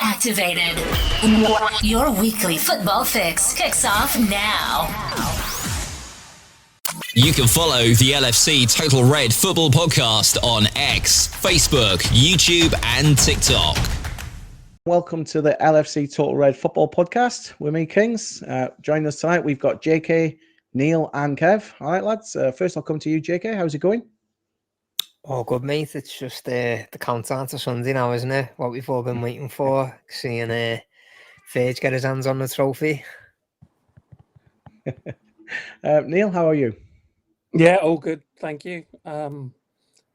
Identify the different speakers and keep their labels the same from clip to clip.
Speaker 1: activated. Your weekly football fix kicks off now.
Speaker 2: You can follow the LFC Total Red football podcast on X, Facebook, YouTube and TikTok.
Speaker 3: Welcome to the LFC Total Red football podcast with me, Kings. Joining us tonight, we've got JK, Neil and Kev. All right, lads. First, I'll come to you, JK. How's it going?
Speaker 4: Oh, good, mate. It's just the countdown to Sunday now, isn't it? What we've all been waiting for. Seeing Ferge get his hands on the trophy.
Speaker 3: Neil, how are you?
Speaker 5: Yeah, all good. Thank you.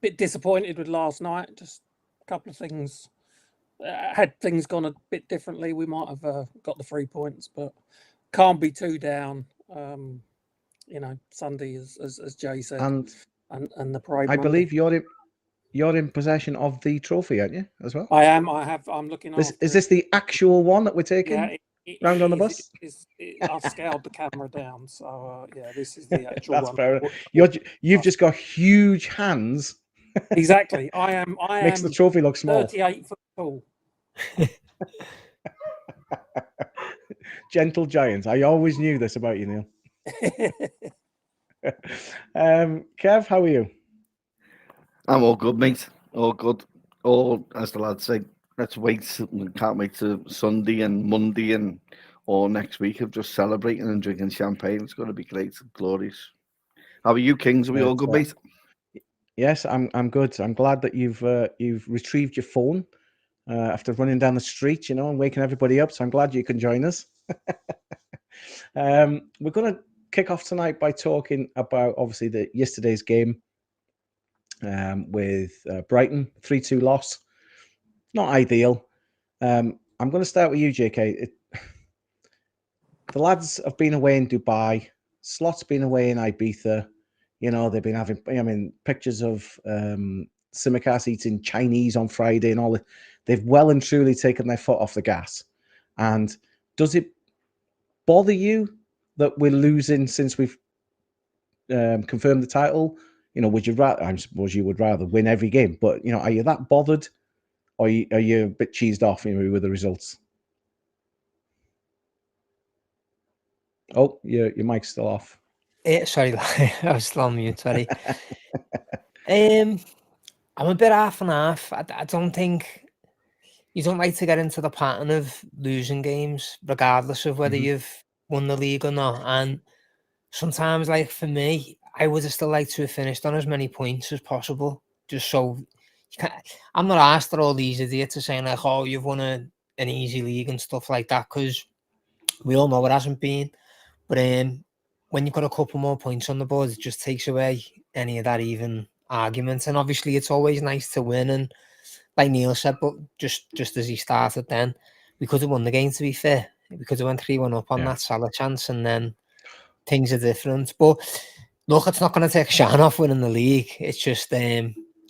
Speaker 5: Bit disappointed with last night. Just a couple of things. Had things gone a bit differently, we might have got the 3 points, but can't be too down. Sunday, as Jay said, and the parade.
Speaker 3: I believe you're in possession of the trophy, aren't you, as well?
Speaker 5: I am. I'm looking.
Speaker 3: Is this the actual one that we're taking round on the bus?
Speaker 5: I've scaled the camera down, so this is the actual
Speaker 3: That's
Speaker 5: one.
Speaker 3: fair. You've just got huge hands.
Speaker 5: Exactly. I am.
Speaker 3: Makes the trophy look small.
Speaker 5: 38 foot tall.
Speaker 3: Gentle giant. I always knew this about you, Neil. Kev, how are you?
Speaker 6: I'm all good, mate. All good. All, as the lads say, let's wait. We can't wait to Sunday and Monday and all next week of just celebrating and drinking champagne. It's going to be great, glorious. How are you, Kings? Are we all good, mate?
Speaker 3: Yes, I'm good. I'm glad that you've retrieved your phone after running down the street, and waking everybody up. So I'm glad you can join us. We're going to kick off tonight by talking about obviously yesterday's game with Brighton, 3-2 loss. Not ideal. I'm going to start with you, JK. The lads have been away in Dubai. Slots been away in Ibiza. They've been having, pictures of Tsimikas eating Chinese on Friday and all that. They've well and truly taken their foot off the gas. And does it bother you that we're losing since we've confirmed the title? Would you rather? I suppose you would rather win every game, but are you that bothered, or are you a bit cheesed off with the results? Oh, your mic's still off.
Speaker 4: Sorry, I was still on mute. Sorry. I'm a bit half and half. I don't think you don't like to get into the pattern of losing games, regardless of whether you've won the league or not. And sometimes, like for me, I would have still liked to have finished on as many points as possible, just so you can't. I'm not asked all these idiots are saying like, "Oh, you've won an easy league" and stuff like that, because we all know it hasn't been. But when you've got a couple more points on the board, it just takes away any of that even argument. And obviously, it's always nice to win. And like Neil said, but just as he started, then we could have won the game. To be fair, we could have went 3-1 up on that Salah chance, and then things are different. But look, it's not going to take a shine off winning the league. It's just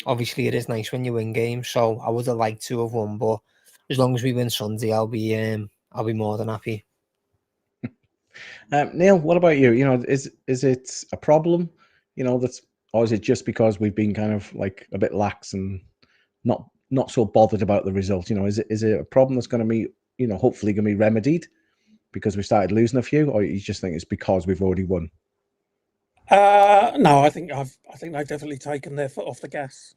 Speaker 4: obviously it is nice when you win games. So I would have liked to have won, but as long as we win Sunday, I'll be more than happy.
Speaker 3: Neil, what about you? Is it a problem? Or is it just because we've been kind of like a bit lax and not so bothered about the result? Is it a problem that's going to be hopefully going to be remedied because we started losing a few, or you just think it's because we've already won?
Speaker 5: No, I think they've definitely taken their foot off the gas.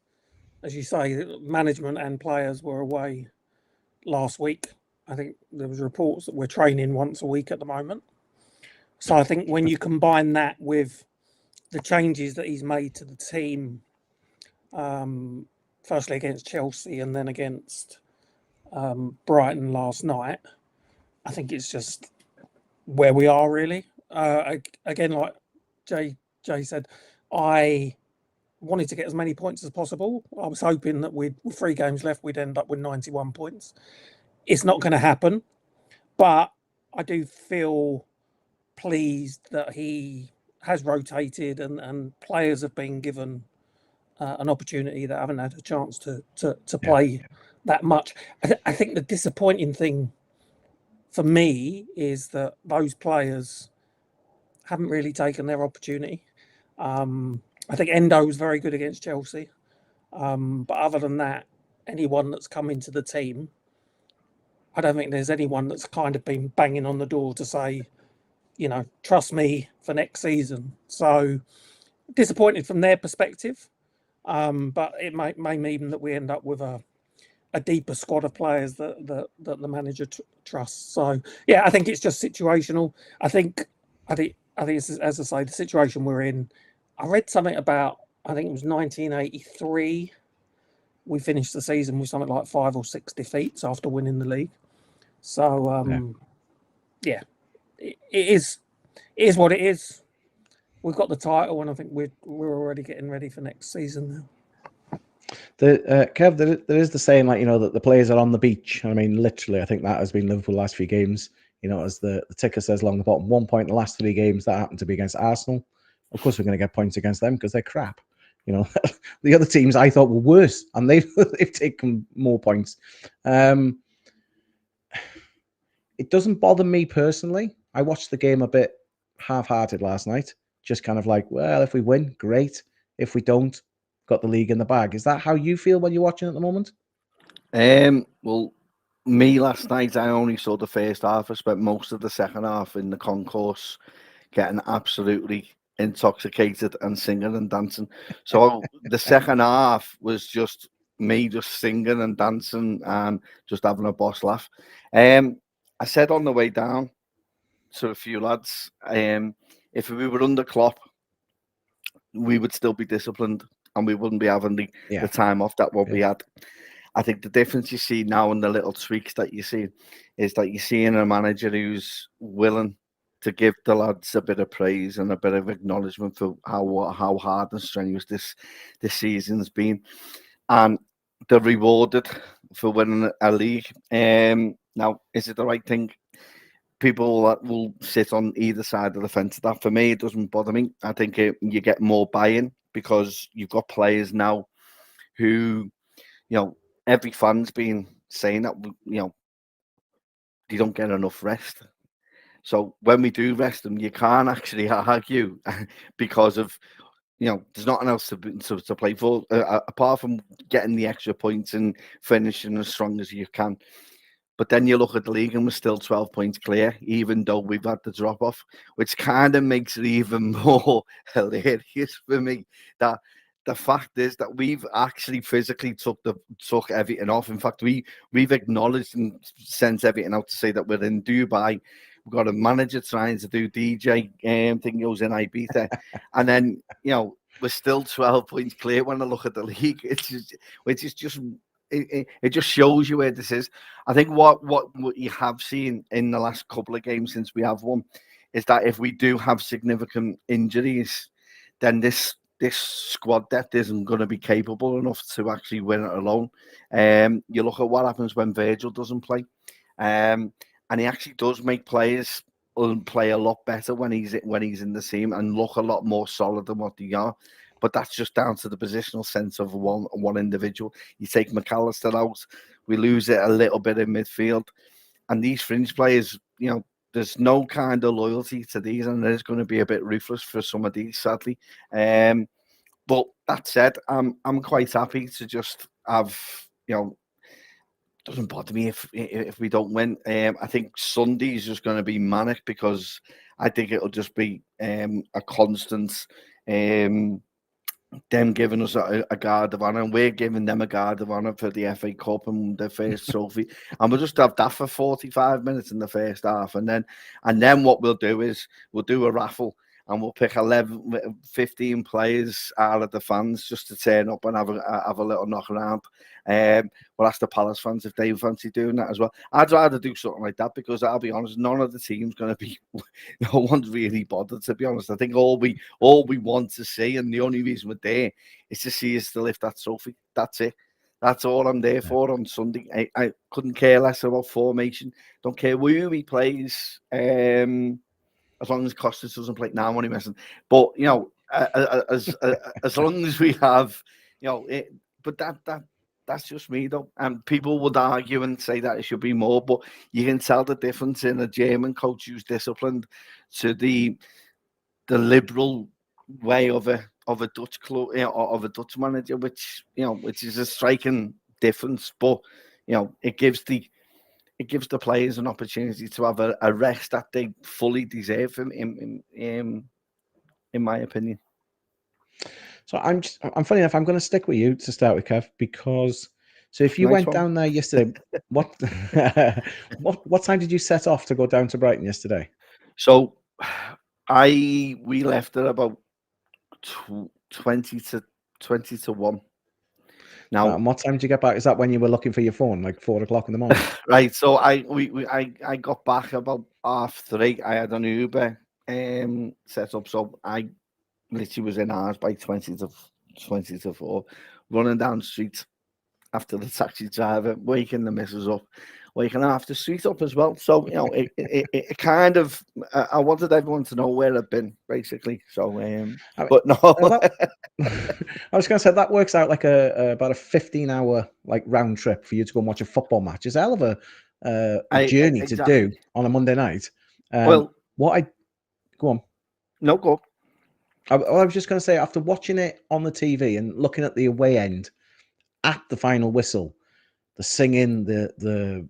Speaker 5: As you say, management and players were away last week. I think there was reports that we're training once a week at the moment. So I think when you combine that with the changes that he's made to the team, firstly against Chelsea and then against Brighton last night, I think it's just where we are really. Again, like Jay said, I wanted to get as many points as possible. I was hoping that with 3 games left, we'd end up with 91 points. It's not going to happen, but I do feel pleased that he has rotated and players have been given an opportunity that haven't had a chance to play that much. I think the disappointing thing for me is that those players haven't really taken their opportunity. I think Endo was very good against Chelsea. But other than that, anyone that's come into the team I don't think there's anyone that's kind of been banging on the door to say, trust me for next season. So disappointed from their perspective, but it may mean that we end up with a deeper squad of players that the manager trusts. So yeah, I think it's just situational. I think it's, as I say, the situation we're in. I read something about, I think it was 1983. We finished the season with something like 5 or 6 defeats after winning the league. So yeah, it is what it is. We've got the title, and I think we're already getting ready for next season now.
Speaker 3: Kev, there is the saying, like, that the players are on the beach. I mean, literally, I think that has been Liverpool last few games. As the ticker says along the bottom, 1 point in the last 3 games that happened to be against Arsenal. Of course, we're going to get points against them because they're crap. The other teams I thought were worse, and they've taken more points. It doesn't bother me personally. I watched the game a bit half-hearted last night. Just kind of like, well, if we win, great. If we don't, got the league in the bag. Is that how you feel when you're watching at the moment?
Speaker 6: Well, me last night, I only saw the first half. I spent most of the second half in the concourse getting absolutely intoxicated and singing and dancing. So the second half was just me just singing and dancing and just having a boss laugh. I said on the way down to a few lads, if we were under Klopp, we would still be disciplined and we wouldn't be having the time off that what we had. I think the difference you see now and the little tweaks that you see is that you're seeing a manager who's willing to give the lads a bit of praise and a bit of acknowledgement for how hard and strenuous this season's been, and they're rewarded for winning a league. Now, is it the right thing? People that will sit on either side of the fence. That for me, it doesn't bother me. I think you get more buy-in because you've got players now who, every fan's been saying that, they don't get enough rest. So when we do rest them, you can't actually argue because of, there's nothing else to play for apart from getting the extra points and finishing as strong as you can. But then you look at the league and we're still 12 points clear, even though we've had the drop-off, which kind of makes it even more hilarious for me. That the fact is that we've actually physically took everything off. In fact, we've acknowledged and sent everything out to say that we're in Dubai. We've got a manager trying to do DJ thing goes in Ibiza. And then, we're still 12 points clear when I look at the league. It just shows you where this is. I think what you have seen in the last couple of games since we have won is that if we do have significant injuries, then this squad depth isn't going to be capable enough to actually win it alone. You look at what happens when Virgil doesn't play, and he actually does make players play a lot better when he's in the team and look a lot more solid than what they are. But that's just down to the positional sense of one individual. You take McAllister out, we lose it a little bit in midfield. And these fringe players, there's no kind of loyalty to these, and there's going to be a bit ruthless for some of these, sadly. But that said, I'm quite happy to just have, doesn't bother me if we don't win. I think Sunday's just going to be manic because I think it'll just be a constant them giving us a guard of honour, and we're giving them a guard of honour for the FA Cup and the first trophy, and we'll just have that for 45 minutes in the first half, and then what we'll do is we'll do a raffle and we'll pick 15 players out of the fans just to turn up and have a little knock around. We'll ask the Palace fans if they fancy doing that as well. I'd rather do something like that because I'll be honest, none of the team's going to be, no one's really bothered, to be honest. I think all we want to see, and the only reason we're there is to see us to lift that trophy. That's it. That's all I'm there for on Sunday. I couldn't care less about formation. Don't care who he plays. As long as Costas doesn't play now, I'm only messing. But as long as we have, but that's just me though. And people would argue and say that it should be more, but you can tell the difference in a German coach who's disciplined to the liberal way of a Dutch club, of a Dutch manager, which is a striking difference. But it gives the it gives the players an opportunity to have a rest that they fully deserve. In my opinion.
Speaker 3: So I'm funny enough. I'm going to stick with you to start with, Kev, because if you went down there yesterday, what what time did you set off to go down to Brighton yesterday?
Speaker 6: So we left at about 20 to 1. Now,
Speaker 3: and what time did you get back? Is that when you were looking for your phone, like 4 o'clock in the morning?
Speaker 6: Right. So I got back about 3:30. I had an Uber set up, so I literally was in ours by 20 to 4, running down the street after the taxi driver, waking the missus up, waking half the street up as well. So, it kind of, I wanted everyone to know where I've been, basically. So, but no.
Speaker 3: I was going to say, that works out like about a 15-hour like round trip for you to go and watch a football match. It's a hell of a journey to do on a Monday night.
Speaker 6: Well,
Speaker 3: go on.
Speaker 6: No, go.
Speaker 3: I was just going to say, after watching it on the TV and looking at the away end at the final whistle, the singing, the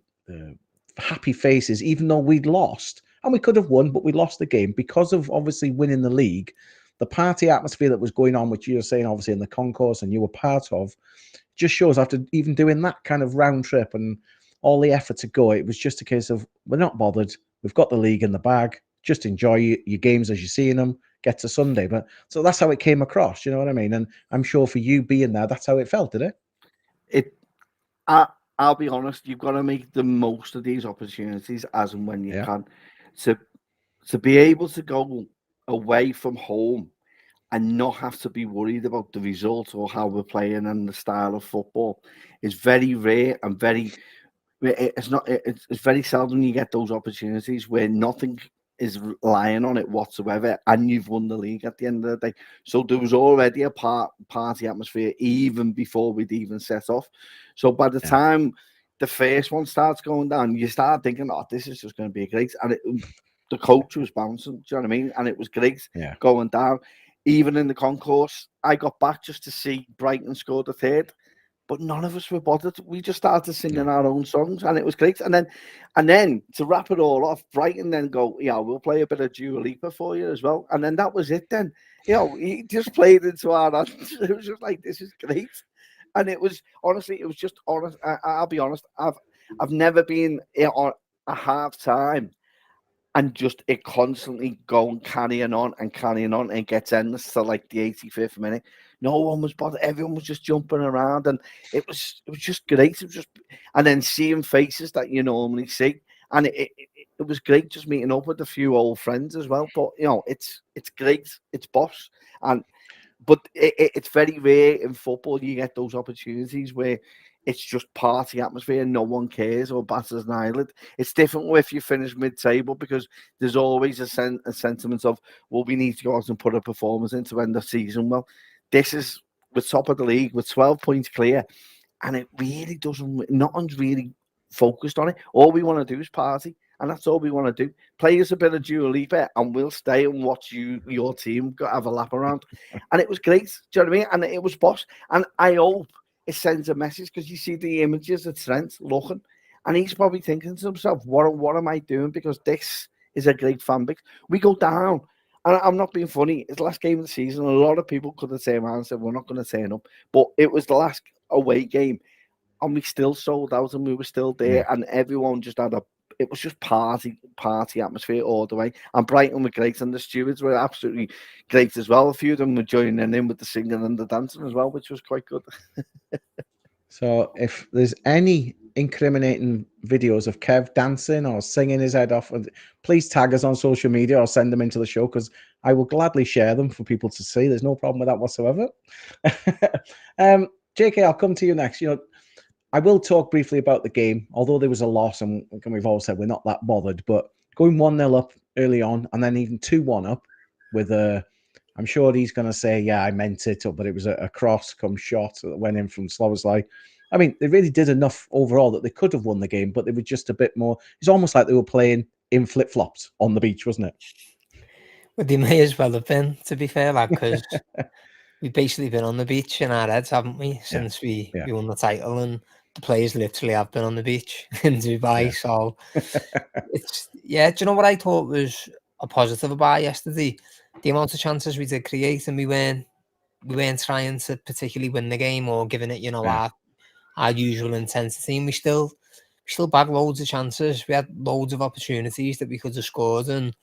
Speaker 3: happy faces, even though we'd lost, and we could have won, but we lost the game because of obviously winning the league. The party atmosphere that was going on, which you were saying, obviously, in the concourse and you were part of, just shows after even doing that kind of round trip and all the effort to go, it was just a case of, we're not bothered. We've got the league in the bag. Just enjoy your games as you're seeing them. Get to Sunday. But so that's how it came across. You know what I mean? And I'm sure for you being there, that's how it felt, did it?
Speaker 6: I'll be honest. You've got to make the most of these opportunities as and when you can. To be able to go away from home and not have to be worried about the result or how we're playing and the style of football is very rare and it's very seldom you get those opportunities where nothing is lying on it whatsoever and you've won the league at the end of the day. So there was already a party atmosphere even before we'd even set off. So by the time the first one starts going down, you start thinking, this is just going to be great. And the coach was bouncing, do you know what I mean? And it was great going down. Even in the concourse, I got back just to see Brighton score the third, but none of us were bothered. We just started singing our own songs, and it was great. And then to wrap it all off, Brighton then go, we'll play a bit of Dua Lipa for you as well. And then that was it. Then he just played into our hands. It was just like, this is great. And it was honestly, it was just honest. I'll be honest. I've never been on a half time and just it constantly going carrying on and it gets endless to like the 85th minute. No one was bothered. Everyone was just jumping around, and it was just great. It was just, and then seeing faces that you normally see, and it was great just meeting up with a few old friends as well. But it's great. It's boss, but it's very rare in football you get those opportunities where it's just party atmosphere and no one cares or bats an eyelid. It's different if you finish mid-table because there's always a sentiment of, well, we need to go out and put a performance in to end the season well. This is, we're top of the league, we're 12 points clear, and it really doesn't, nothing's really focused on it. All we want to do is party, and that's all we want to do. Play us a bit of Dua Lipa, and we'll stay and watch your team have a lap around. And it was great, do you know what I mean? And it was boss. And I hope it sends a message, because you see the images of Trent looking, and he's probably thinking to himself, what am I doing? Because this is a great fan base. We go down, and I'm not being funny, it's the last game of the season. A lot of people could have turned around and said, we're not going to turn up. But it was the last away game, and we still sold out, and we were still there, and everyone just had it was just party atmosphere all the way. And Brighton were great, and the stewards were absolutely great as well. A few of them were joining in with the singing and the dancing as well, which was quite good.
Speaker 3: So if there's any incriminating videos of Kev dancing or singing his head off, please tag us on social media or send them into the show, because I will gladly share them for people to see. There's no problem with that whatsoever. JK, I'll come to you next. I will talk briefly about the game, although there was a loss, and we've all said we're not that bothered, but going 1-0 up early on and then even 2-1 up with I'm sure he's going to say, I meant it, but it was a cross come shot that went in from Sloboslai. I mean, they really did enough overall that they could have won the game, but they were just a bit more, it's almost like they were playing in flip-flops on the beach, wasn't it?
Speaker 4: Well, they may as well have been, to be fair, because we've basically been on the beach in our heads, haven't we, since we won the title. And the players literally have been on the beach in Dubai.
Speaker 3: Yeah.
Speaker 4: So it's, yeah, do you know what I thought was a positive about yesterday? The amount of chances we did create, and we weren't trying to particularly win the game or giving it,
Speaker 3: Yeah.
Speaker 4: our usual intensity. And we still bagged loads of chances. We had loads of opportunities that we could have scored and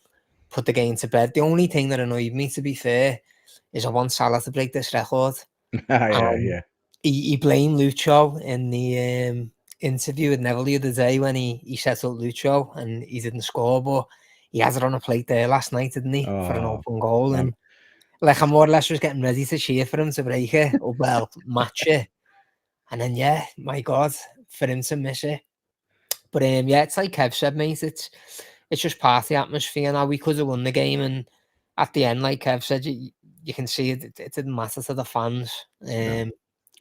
Speaker 4: put the game to bed. The only thing that annoyed me, to be fair, is I want Salah to break this record.
Speaker 3: Yeah.
Speaker 4: He blamed Lucho in the interview with Neville the other day when he set up Lucho and he didn't score, but he has it on a plate there last night, didn't he, for an open goal?
Speaker 3: Man.
Speaker 4: And like, I more or less was getting ready to cheer for him to break it, or well, match it. And then, yeah, my God, for him to miss it. But yeah, it's like Kev said, mate, it's just part of the atmosphere now. We could have won the game, and at the end, like Kev said, you can see it didn't matter to the fans.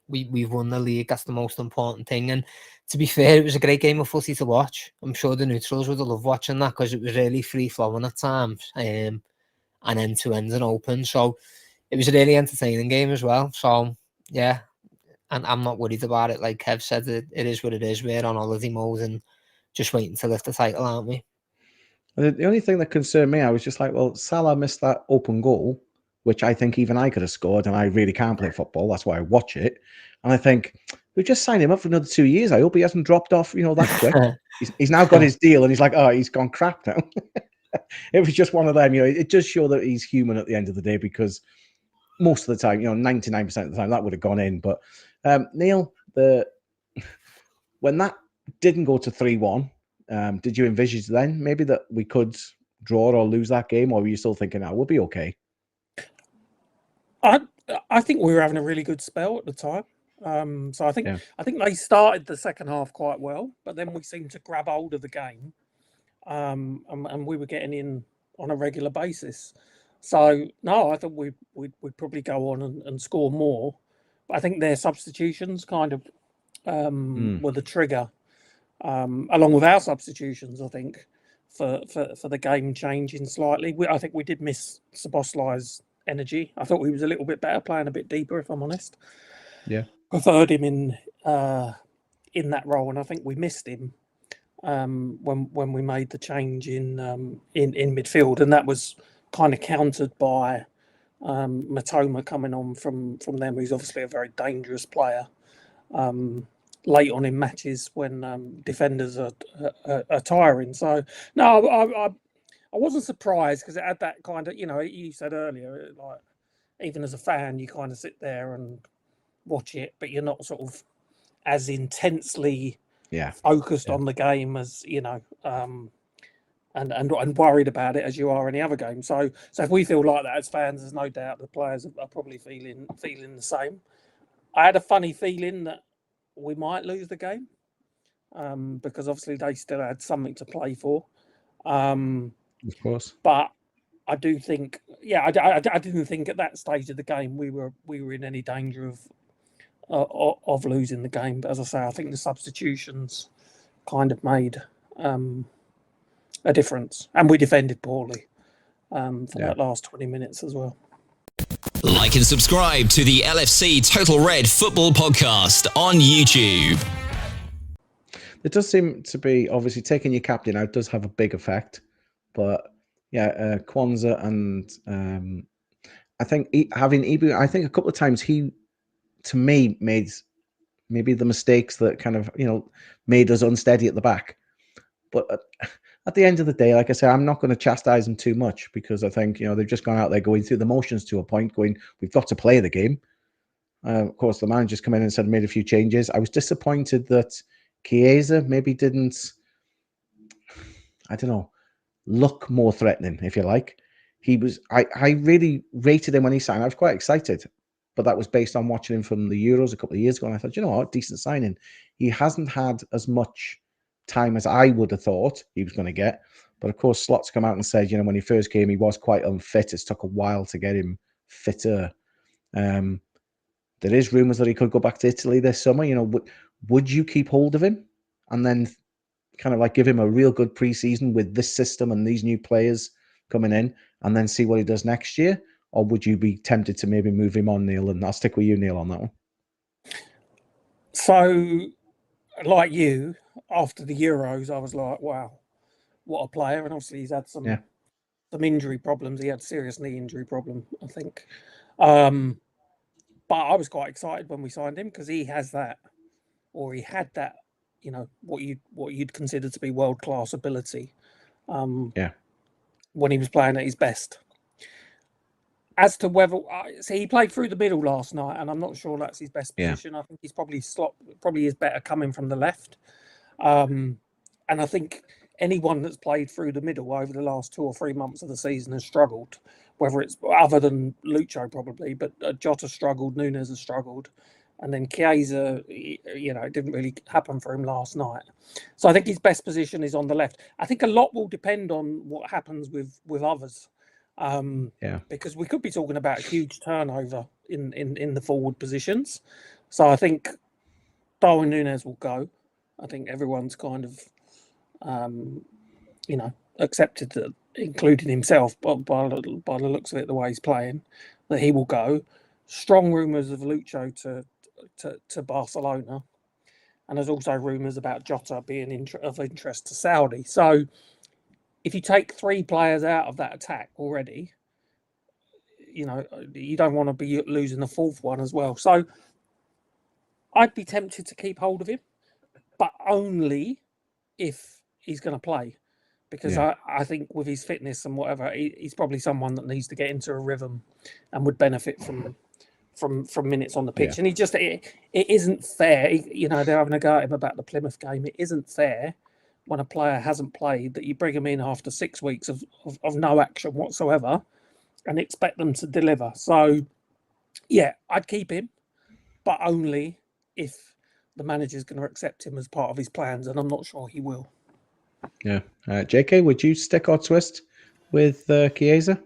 Speaker 4: We've won the league. That's the most important thing. And to be fair, it was a great game of footy to watch. I'm sure the neutrals would have loved watching that because it was really free flowing at times, and end to end and open. So it was a really entertaining game as well. So yeah, and I'm not worried about it. Like Kev said, it is what it is. We're on holiday mode and just waiting to lift the title, aren't we?
Speaker 3: The only thing that concerned me, I was just like, well, Salah missed that open goal, which I think even I could have scored, and I really can't play football. That's why I watch it. And I think, we just signed him up for another 2 years. I hope he hasn't dropped off, that quick. He's now got his deal, and he's like, oh, he's gone crap now. It was just one of them, it does show that he's human at the end of the day, because most of the time, 99% of the time, that would have gone in. But Neil, when that didn't go to 3-1, did you envisage then maybe that we could draw or lose that game, or were you still thinking, we'll be okay?
Speaker 5: I think we were having a really good spell at the time. So I think they started the second half quite well, but then we seemed to grab hold of the game, and we were getting in on a regular basis. So no, I thought we'd probably go on and score more. But I think their substitutions kind of were the trigger, along with our substitutions. I think for the game changing slightly. I think we did miss Szoboszlai's energy. I thought he was a little bit better playing a bit deeper, if I'm honest.
Speaker 3: Yeah,
Speaker 5: preferred him in that role, and I think we missed him when we made the change in midfield, and that was kind of countered by Matoma coming on from them, who's obviously a very dangerous player late on in matches when defenders are tiring. So no, I wasn't surprised, because it had that kind of, you said earlier, like, even as a fan, you kind of sit there and watch it, but you're not sort of as intensely focused on the game as, and worried about it as you are any other game. So if we feel like that as fans, there's no doubt the players are probably feeling the same. I had a funny feeling that we might lose the game, because obviously they still had something to play for.
Speaker 3: Of course.
Speaker 5: But I do think, I didn't think at that stage of the game we were in any danger of losing the game. But as I say, I think the substitutions kind of made a difference, and we defended poorly for that last 20 minutes as well.
Speaker 2: Like and subscribe to the LFC Total Red Football Podcast on YouTube.
Speaker 3: It does seem to be, obviously, taking your captain out does have a big effect. But Kwanzaa and I think having Ibu, I think a couple of times he, to me, made maybe the mistakes that kind of, made us unsteady at the back. But at the end of the day, like I say, I'm not going to chastise them too much, because I think, they've just gone out there going through the motions to a point, going, we've got to play the game. Of course, the manager's come in and said, made a few changes. I was disappointed that Chiesa maybe didn't, I don't know, look more threatening, if you like. He was, I really rated him when he signed. I was quite excited, but that was based on watching him from the Euros a couple of years ago. And I thought, what, decent signing. He hasn't had as much time as I would have thought he was going to get. But of course, Slots come out and said, when he first came, he was quite unfit. It's took a while to get him fitter. There is rumours that he could go back to Italy this summer. Would you keep hold of him and then kind of like give him a real good preseason with this system and these new players coming in, and then see what he does next year? Or would you be tempted to maybe move him on, Neil? And I'll stick with you, Neil, on that one.
Speaker 5: So like you, after the Euros, I was like, wow, what a player. And obviously he's had some injury problems. He had a serious knee injury problem, I think. But I was quite excited when we signed him because he has that, or he had that, what you'd consider to be world-class ability when he was playing at his best. As to whether, see, he played through the middle last night, and I'm not sure that's his best position. I think he's probably is better coming from the left. And I think anyone that's played through the middle over the last 2 or 3 months of the season has struggled, whether it's other than Lucho probably, but Jota struggled, Nunes has struggled. And then Chiesa, it didn't really happen for him last night. So I think his best position is on the left. I think a lot will depend on what happens with others. Because we could be talking about a huge turnover in the forward positions. So I think Darwin Núñez will go. I think everyone's kind of, accepted that, including himself, but by the looks of it, the way he's playing, that he will go. Strong rumours of Lucho to Barcelona. And there's also rumours about Jota being of interest to Saudi. So if you take 3 players out of that attack already, you don't want to be losing the 4th one as well. So I'd be tempted to keep hold of him, but only if he's going to play. Because I think with his fitness and whatever, he's probably someone that needs to get into a rhythm and would benefit from minutes on the pitch. And it isn't fair. They're having a go at him about the Plymouth game. It isn't fair when a player hasn't played that you bring him in after 6 weeks of no action whatsoever and expect them to deliver. So, I'd keep him, but only if the manager's going to accept him as part of his plans, and I'm not sure he will.
Speaker 3: Yeah. JK, would you stick or twist with Chiesa?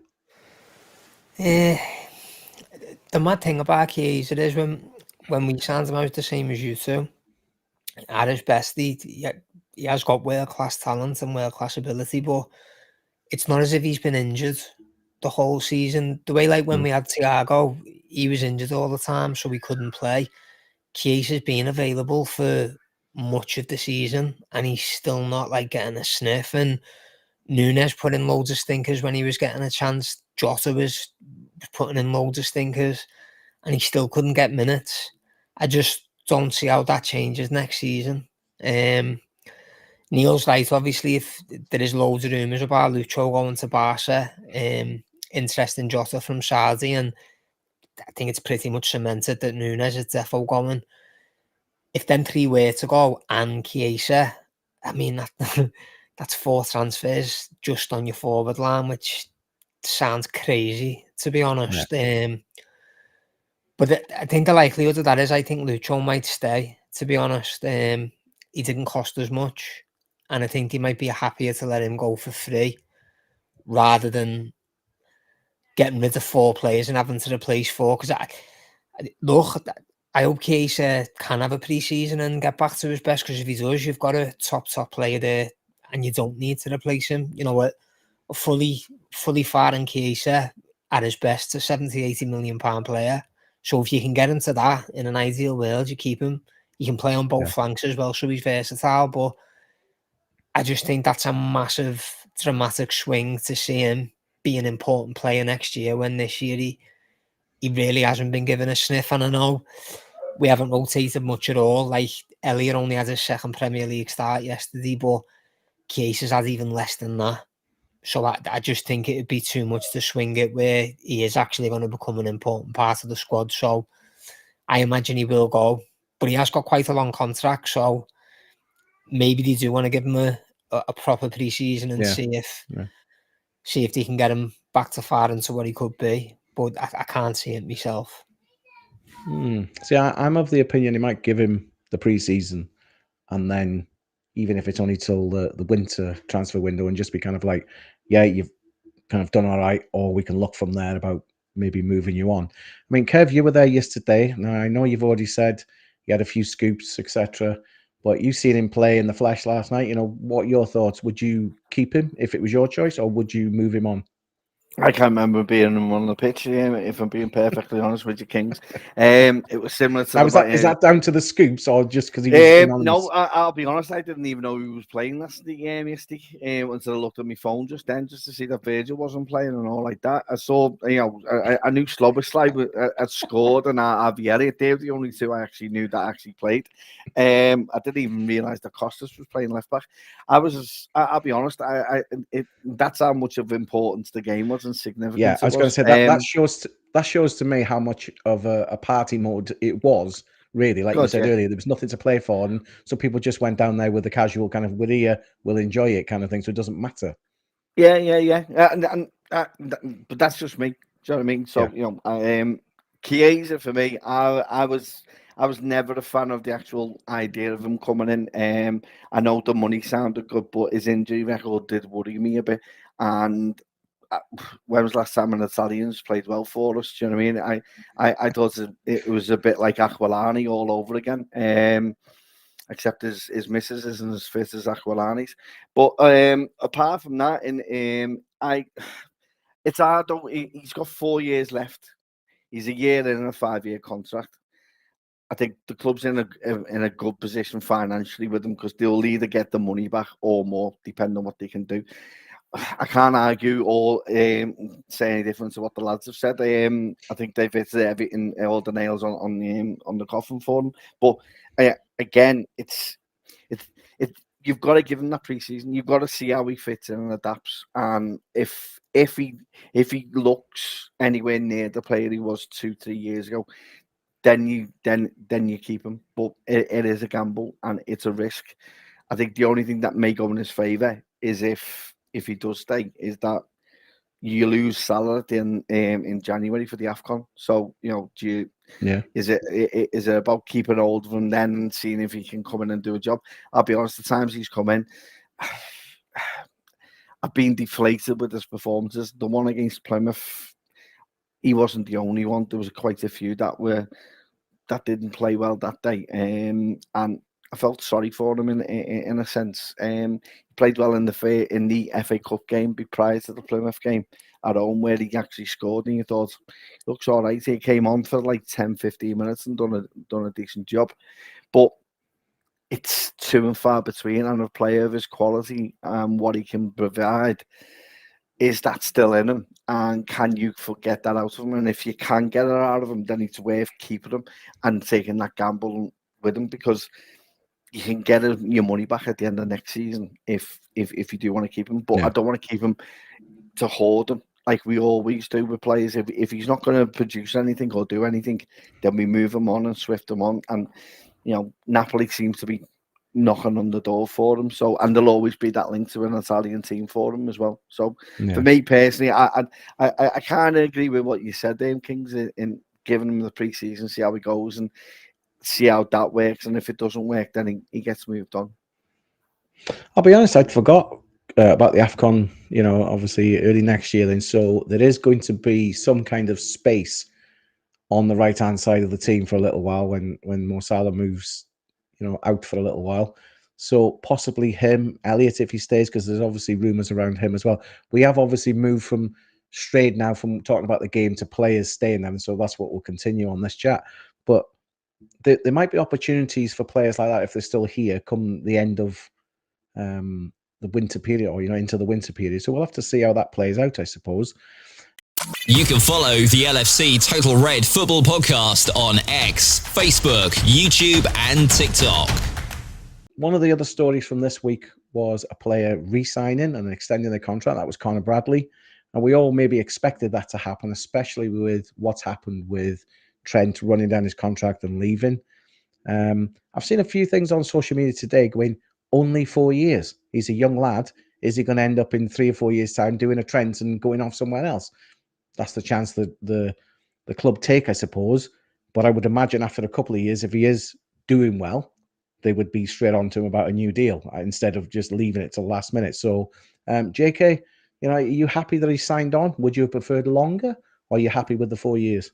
Speaker 4: The mad thing about Chiesa is when we signed him out the same as you two, at his best, he has got world-class talent and world-class ability, but it's not as if he's been injured the whole season. The way, like, when we had Thiago, he was injured all the time, so we couldn't play. Chiesa's been available for much of the season, and he's still not, like, getting a sniff. And Núñez put in loads of stinkers when he was getting a chance. Jota was putting in loads of stinkers, and he still couldn't get minutes. I just don't see how that changes next season. Neil's right, obviously, if there is loads of rumours about Lucho going to Barca, interest in Jota from Saudi, and I think it's pretty much cemented that Núñez is defo going. If them 3 were to go and Chiesa, I mean, that's 4 transfers just on your forward line, which sounds crazy, to be honest. But I think the likelihood of that is I think Lucho might stay, to be honest. He didn't cost as much, and I think he might be happier to let him go for free rather than getting rid of 4 players and having to replace 4. Because I hope Chiesa can have a pre-season and get back to his best, because if he does, you've got a top player there and you don't need to replace him. A fully firing Chiesa at his best, a 70-80 million pound player. So if you can get into that in an ideal world, you keep him. You can play on both flanks as well, so he's versatile. But I just think that's a massive, dramatic swing to see him be an important player next year, when this year he really hasn't been given a sniff. And I know we haven't rotated much at all. Like, Elliott only had his 2nd Premier League start yesterday, but Chiesa's had even less than that. So I just think it would be too much to swing it where he is actually going to become an important part of the squad. So I imagine he will go, but he has got quite a long contract. So maybe they do want to give him a proper pre-season and see if they can get him back to far into what he could be. But I can't see it myself.
Speaker 3: See, I'm of the opinion he might give him the pre-season, and then even if it's only till the winter transfer window, and just be kind of like, you've kind of done all right, or we can look from there about maybe moving you on. I mean, Kev, you were there yesterday. Now, I know you've already said you had a few scoops, etc., but you've seen him play in the flesh last night. What are your thoughts? Would you keep him if it was your choice, or would you move him on?
Speaker 6: I can't remember being on the pitch, if I'm being perfectly honest with you, Kings. It was similar to
Speaker 3: Now, is that down to the scoops or just because he was anonymous?
Speaker 6: No, I'll be honest, I didn't even know he was playing yesterday until I looked at my phone just then, just to see that Virgil wasn't playing and all like that. I saw, I knew Sloboslai had scored and Avieri, they were the only two I actually knew that actually played. I didn't even realise that Costas was playing left back. I'll be honest, that's how much of importance the game was and significance.
Speaker 3: Yeah, I was going to say that shows to me how much of a party mode it was. Really, like you said earlier, there was nothing to play for, and so people just went down there with the casual kind of "we're here, we'll enjoy it" kind of thing. So it doesn't matter.
Speaker 6: Yeah. But that's just me. Do you know what I mean? So Chiesa for me, I was never a fan of the actual idea of him coming in. I know the money sounded good, but his injury record did worry me a bit. And when was the last time an Italians played well for us? Do you know what I mean? I thought it was a bit like Aquilani all over again. Except his missus isn't as fit as Aquilani's. But apart from that, it's hard though. He's got 4 years left. He's a year in a 5-year contract. I think the club's in a good position financially with him because they'll either get the money back or more, depending on what they can do. I can't argue or say any different to what the lads have said. I think they've hit everything, all the nails on the coffin for them. But again, it's you've got to give him that preseason. You've got to see how he fits in and adapts. And if he looks anywhere near the player he was 2-3 years ago, then you keep him. But it is a gamble and it's a risk. I think the only thing that may go in his favour is if he does stay, is that you lose Salah in January for the AFCON. So, is it about keeping hold of him then and seeing if he can come in and do a job? I'll be honest, the times he's come in, I've been deflated with his performances. The one against Plymouth, he wasn't the only one. There was quite a few that didn't play well that day. And I felt sorry for him in a sense. He played well in the FA Cup game prior to the Plymouth game at home where he actually scored and you thought, looks all right. He came on for like 10-15 minutes and done a decent job. But it's few and far between, and a player of his quality and what he can provide, is that still in him? And can you get that out of him? And if you can get it out of him, then it's worth keeping him and taking that gamble with him, because you can get your money back at the end of next season if you do want to keep him. But I don't want to keep him to hoard him like we always do with players. If he's not going to produce anything or do anything, then we move him on and swift him on. And Napoli seems to be knocking on the door for him. So, and there'll always be that link to an Italian team for him as well. So, for me personally, I kind of agree with what you said, Kings, in giving him the pre-season, see how he goes and see how that works. And if it doesn't work, then he gets moved on.
Speaker 3: I'll be honest, I'd forgot about the AFCON, obviously early next year. Then, so there is going to be some kind of space on the right-hand side of the team for a little while when Mo Salah moves, out for a little while. So possibly him, Elliott, if he stays, because there's obviously rumours around him as well. We have obviously moved strayed now from talking about the game to players staying there, and so that's what we'll continue on this chat. But there might be opportunities for players like that if they're still here come the end of the winter period, or into the winter period. So we'll have to see how that plays out, I suppose.
Speaker 2: You can follow the LFC Total Red Football Podcast on X, Facebook, YouTube, and TikTok.
Speaker 3: One of the other stories from this week was a player re-signing and extending their contract. That was Conor Bradley. And we all maybe expected that to happen, especially with what's happened with Trent running down his contract and leaving. I've seen a few things on social media today going, only 4 years. He's a young lad. Is he going to end up in 3 or 4 years' time doing a Trent and going off somewhere else? That's the chance that the club take, I suppose. But I would imagine after a couple of years, if he is doing well, they would be straight on to him about a new deal instead of just leaving it till the last minute. So, JK, are you happy that he signed on? Would you have preferred longer, or are you happy with the 4 years?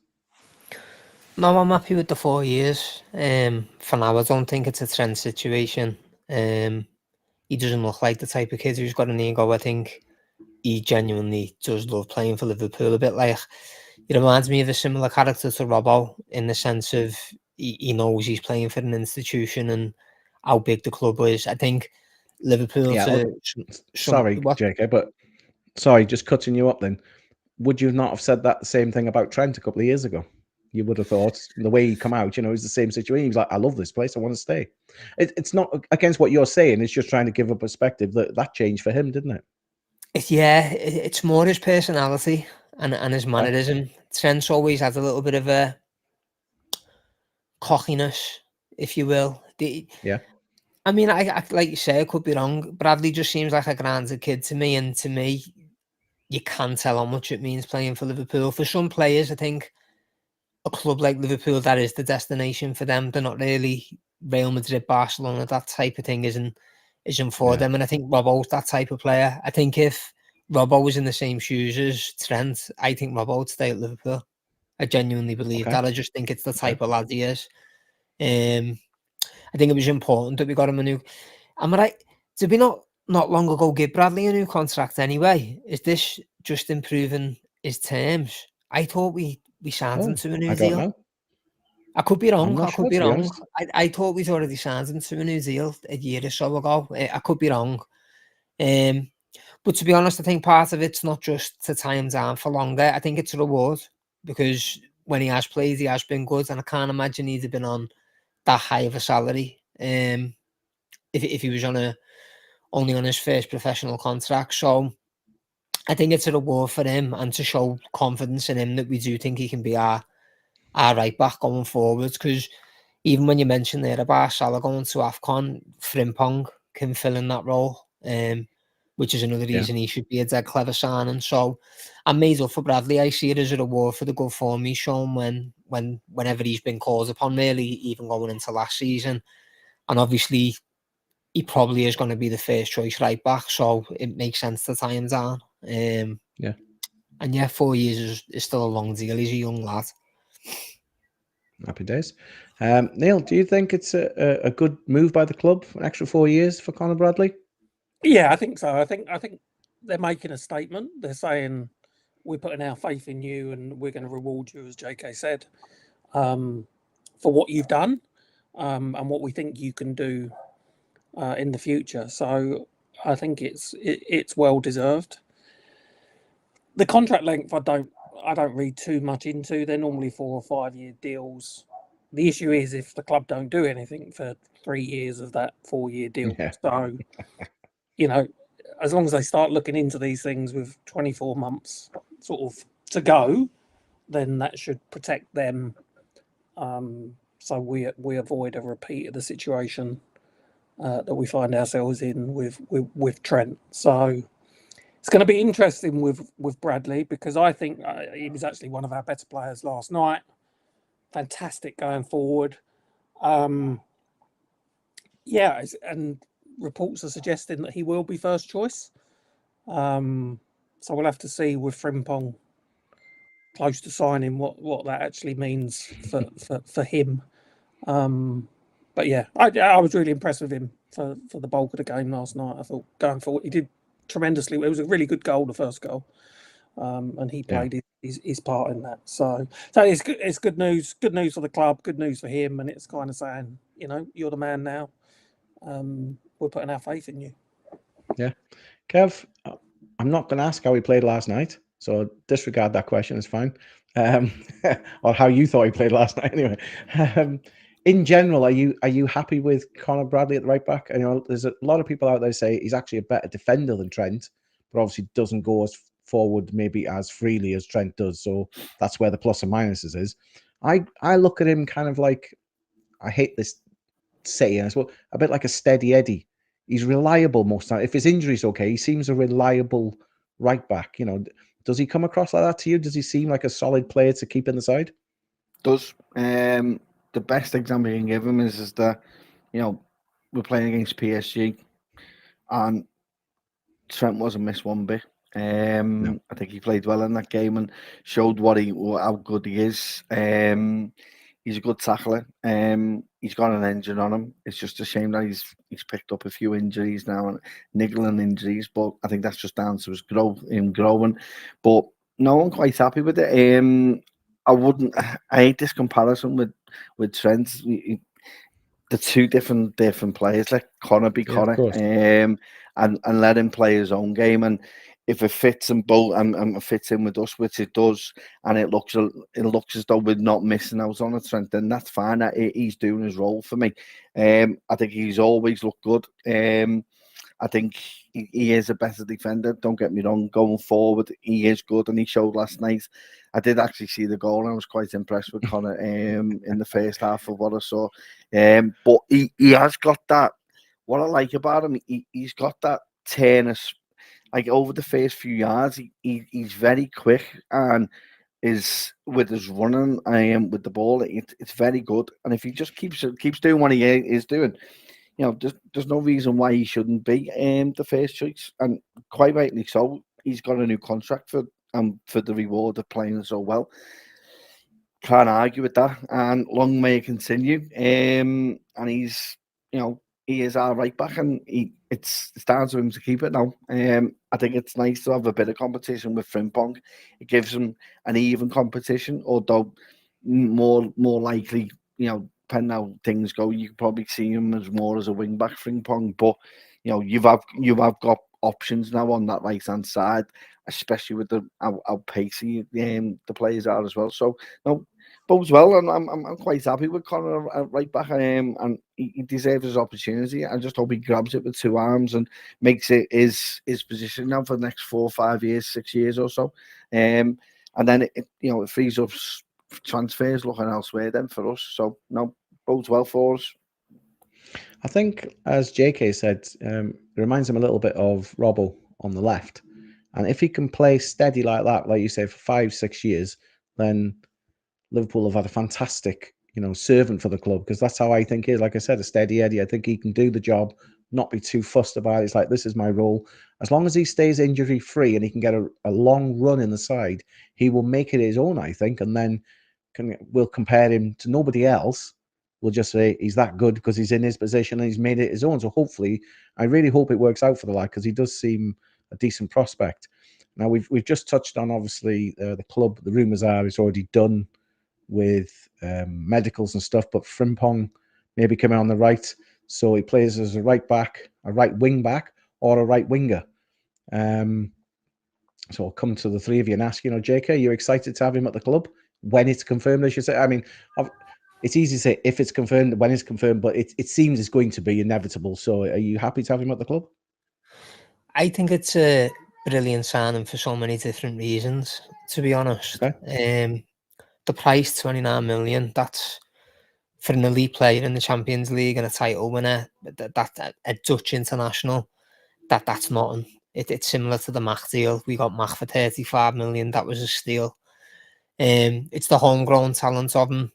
Speaker 4: No, I'm happy with the 4 years. For now, I don't think it's a Trent situation. He doesn't look like the type of kid who's got an ego. I think he genuinely does love playing for Liverpool. A bit like, he reminds me of a similar character to Robbo in the sense of he knows he's playing for an institution and how big the club is. I think Liverpool
Speaker 3: Yeah.
Speaker 4: to
Speaker 3: Sorry,
Speaker 4: what?
Speaker 3: JK, but sorry, just cutting you up then. Would you not have said that the same thing about Trent a couple of years ago? You would have thought the way he come out, it's the same situation. He's like, I love this place. I want to stay. It's not against what you're saying. It's just trying to give a perspective that changed for him, didn't it?
Speaker 4: It's more his personality and his mannerism. Trent's always had a little bit of a cockiness, if you will.
Speaker 3: Yeah.
Speaker 4: I mean, I like you say, I could be wrong. Bradley just seems like a grounded kid to me, and to me, you can tell how much it means playing for Liverpool. For some players, I think a club like Liverpool, that is the destination for them. They're not really Real Madrid, Barcelona. That type of thing isn't for them. And I think Robbo's that type of player. I think if Robbo was in the same shoes as Trent, I think Robbo would stay at Liverpool. I genuinely believe that. I just think it's the type of lad he is. I think it was important that we got him a new. Am I right? Did we not long ago give Bradley a new contract anyway? Is this just improving his terms? I thought we signed him to a new
Speaker 3: I
Speaker 4: deal.
Speaker 3: don't know.
Speaker 4: I could be wrong.
Speaker 3: I'm not
Speaker 4: I could
Speaker 3: sure,
Speaker 4: be
Speaker 3: to be
Speaker 4: wrong.
Speaker 3: honest.
Speaker 4: I thought we'd already signed him to a new deal a year or so ago. I could be wrong. But to be honest, I think part of it's not just to tie him down for longer. I think it's a reward because when he has played, he has been good, and I can't imagine he'd have been on that high of a salary if he was only on his first professional contract. So I think it's a reward for him and to show confidence in him that we do think he can be our right back going forwards. Because even when you mentioned there about Salah going to AFCON, Frimpong can fill in that role, which is another reason he should be a dead clever signing. So I'm made up for Bradley. I see it as a reward for the good form he's shown whenever he's been called upon, really, even going into last season. And obviously, he probably is going to be the first choice right back, so it makes sense to tie him down. And 4 years is still a long deal. He's a young lad.
Speaker 3: Happy days. Neil, do you think it's a good move by the club, an extra 4 years for Conor Bradley?
Speaker 5: Yeah, I think so. I think they're making a statement. They're saying we're putting our faith in you and we're going to reward you, as JK said, for what you've done and what we think you can do in the future. So I think it's well deserved. The contract length, I don't read too much into. They're normally 4 or 5 year deals. The issue is if the club don't do anything for 3 years of that 4 year deal.
Speaker 3: Yeah.
Speaker 5: So, as long as they start looking into these things with 24 months sort of to go, then that should protect them. So we avoid a repeat of the situation that we find ourselves in with Trent. So it's going to be interesting with Bradley because I think he was actually one of our better players last night. Fantastic going forward. And reports are suggesting that he will be first choice. So we'll have to see with Frimpong close to signing what that actually means for him. But yeah, I was really impressed with him for the bulk of the game last night. I thought going forward, he did tremendously. It was a really good goal, the first goal, and he played his part in that. So it's good. It's good news. Good news for the club. Good news for him. And it's kind of saying, you're the man now. We're putting our faith in you.
Speaker 3: Yeah, Kev, I'm not going to ask how he played last night, so disregard that question. It's fine. Or how you thought he played last night, anyway. In general, are you happy with Conor Bradley at the right back? There's a lot of people out there say he's actually a better defender than Trent, but obviously doesn't go as forward maybe as freely as Trent does. So that's where the plus and minuses is. I look at him kind of like, I hate this saying as well, a bit like a steady Eddie. He's reliable most of the time. If his injury's okay, he seems a reliable right back. Does he come across like that to you? Does he seem like a solid player to keep in the side?
Speaker 6: Does. The best example you can give him is that, we're playing against PSG and Trent wasn't missed one bit.
Speaker 3: No.
Speaker 6: I think he played well in that game and showed how good he is. He's a good tackler. He's got an engine on him. It's just a shame that he's picked up a few injuries now, and niggling injuries. But I think that's just down to his growing. But no, I'm quite happy with it. I hate this comparison with Trent. The two different players. Let Conor be Conor, and let him play his own game. And if it fits them both and fits in with us, which it does, and it looks as though we're not missing out on a Trent, then that's fine. He's doing his role for me. I think he's always looked good. I think he is a better defender. Don't get me wrong. Going forward, he is good, and he showed last night. I did actually see the goal, and I was quite impressed with Conor in the first half of what I saw. But he has got that. What I like about him, he's got that turn. Like over the first few yards, he's very quick, and is with his running. With the ball, it's very good. And if he just keeps doing what he is doing, you know, there's no reason why he shouldn't be the first choice. And quite rightly so. He's got a new contract for the reward of playing so well. Can't argue with that. And long may it continue. And he's, you know, he is our right back, and it's down to him to keep it now. I think it's nice to have a bit of competition with Frimpong. It gives him an even competition, although more likely, you know, depending how things go, you could probably see him as more as a wing back, Frimpong. But you know, you have got options now on that right hand side, especially with how pacey the players are as well. So no, bodes well, and I'm quite happy with Conor right back. And he deserves his opportunity. I just hope he grabs it with two arms and makes it his position now for the next 4 or 5 years, 6 years or so. And then it frees up transfers looking elsewhere then for us. So no, bodes well for us.
Speaker 3: I think, as JK said, it reminds him a little bit of Robbo on the left. And if he can play steady like that, like you say, for 5, 6 years, then Liverpool have had a fantastic, servant for the club, because that's how I think he is. Like I said, a steady Eddie. I think he can do the job, not be too fussed about it. It's like, this is my role. As long as he stays injury free and he can get a long run in the side, he will make it his own, I think. And then we'll compare him to nobody else. We'll just say he's that good because he's in his position and he's made it his own. So hopefully, I really hope it works out for the lad, because he does seem a decent prospect. Now, we've just touched on, obviously, the club. The rumours are it's already done with medicals and stuff, but Frimpong may be coming on the right. So he plays as a right back, a right wing back, or a right winger. So I'll come to the three of you and ask, JK, are you excited to have him at the club? When it's confirmed, I should say. I mean, it's easy to say if it's confirmed, when it's confirmed, but it seems it's going to be inevitable. So are you happy to have him at the club?
Speaker 4: I think it's a brilliant signing for so many different reasons, to be honest. Okay. The price, 29 million, that's for an elite player in the Champions League and a title winner, that a Dutch international, that's nothing. It's similar to the Mach deal. We got Mach for 35 million. That was a steal. It's the homegrown talent of him.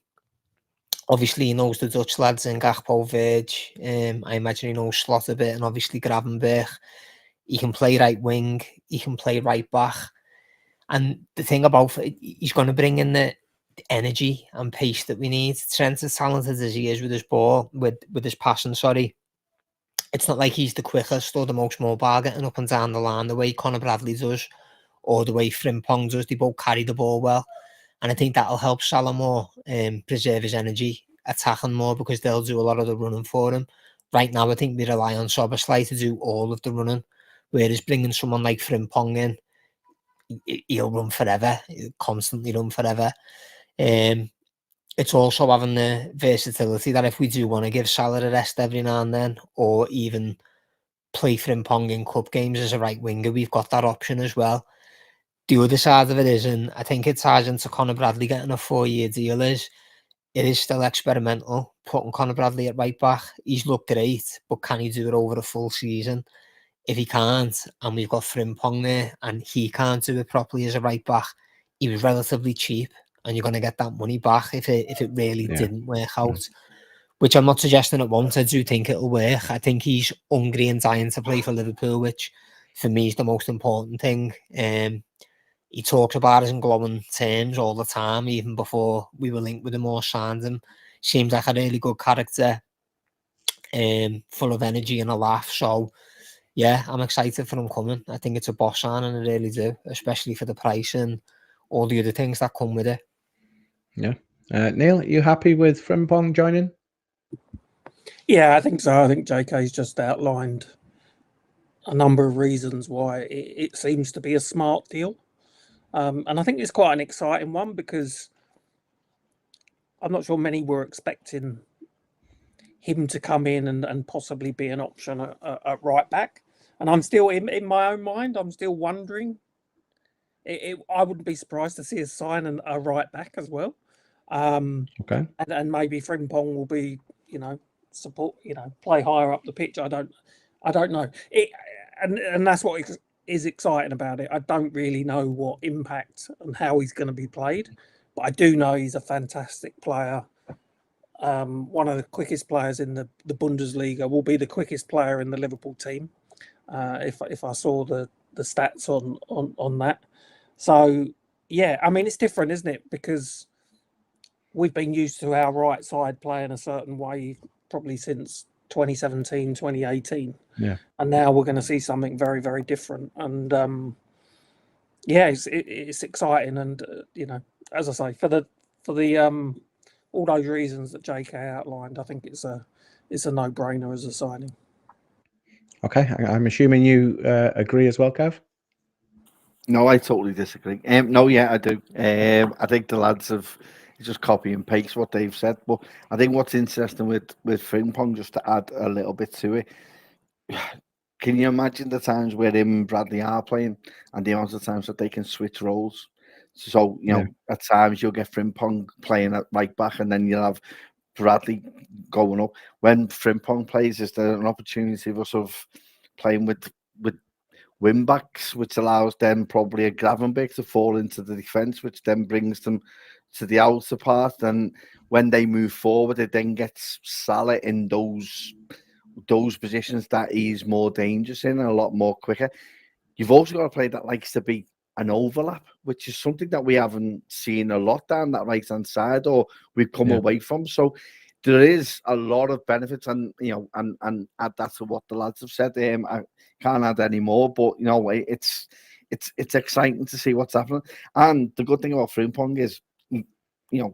Speaker 4: Obviously, he knows the Dutch lads in Gakpo, Verge. I imagine he knows Slot a bit, and obviously Gravenberch. He can play right wing. He can play right back. And the thing about he's going to bring in the energy and pace that we need. Trent, as talented as he is with his ball, with his passing, it's not like he's the quickest or the most mobile getting up and down the line the way Conor Bradley does, or the way Frimpong does. They both carry the ball well. And I think that'll help Salah more preserve his energy, attacking more, because they'll do a lot of the running for him. Right now, I think we rely on Szoboszlai to do all of the running, whereas bringing someone like Frimpong in, he'll run forever. He'll constantly run forever. It's also having the versatility that if we do want to give Salah a rest every now and then, or even play Frimpong in cup games as a right winger, we've got that option as well. The other side of it is, and I think it ties into Conor Bradley getting a 4-year deal, it is still experimental, putting Conor Bradley at right back. He's looked great, but can he do it over a full season? If he can't, and we've got Frimpong there, and he can't do it properly as a right back, he was relatively cheap, and you're going to get that money back if it really didn't work out. Which I'm not suggesting it won't. I do think it'll work. I think he's hungry and dying to play for Liverpool, which for me is the most important thing. he talked about us in glowing terms all the time, even before we were linked with him or signed him. Seems like a really good character, full of energy and a laugh. So, yeah, I'm excited for him coming. I think it's a boss signing, I really do, especially for the price and all the other things that come with it.
Speaker 3: Yeah. Neil, are you happy with Frimpong joining?
Speaker 5: Yeah, I think so. I think JK's just outlined a number of reasons why it seems to be a smart deal. And I think it's quite an exciting one because I'm not sure many were expecting him to come in and possibly be an option at right back. And I'm still, in my own mind, I'm still wondering. I wouldn't be surprised to see us sign a right back as well.
Speaker 3: Okay.
Speaker 5: And maybe Frimpong will be, support, play higher up the pitch. I don't know. And that's what is exciting about it. I don't really know what impact and how he's going to be played, but I do know he's a fantastic player. One of the quickest players in the Bundesliga, will be the quickest player in the Liverpool team. If I saw the stats on that. So yeah, I mean, it's different, isn't it? Because we've been used to our right side playing a certain way probably since 2017, 2018.
Speaker 3: Yeah.
Speaker 5: And now we're going to see something very, very different. And yeah, it's exciting. And as I say, for the all those reasons that JK outlined, I think it's a no-brainer as a signing.
Speaker 3: Okay, I'm assuming you agree as well, Kev?
Speaker 6: No, I totally disagree. No, yeah, I do. I think the lads have just copy and paste what they've said. But I think what's interesting with Frimpong, just to add a little bit to it, can you imagine the times where him and Bradley are playing and the amount of times that they can switch roles? So, at times you'll get Frimpong playing at right back and then you'll have Bradley going up. When Frimpong plays, is there an opportunity for sort of playing with wing backs, which allows them probably a Gravenberch to fall into the defence, which then brings them to the outer part. And when they move forward, it then gets Salah in those positions that he's more dangerous in and a lot more quicker. You've also got to play that likes to be an overlap, which is something that we haven't seen a lot down that right hand side, or we've come away from. So there is a lot of benefits, and and add that to what the lads have said. I can't add any more, but it's exciting to see what's happening. And the good thing about Frimpong is,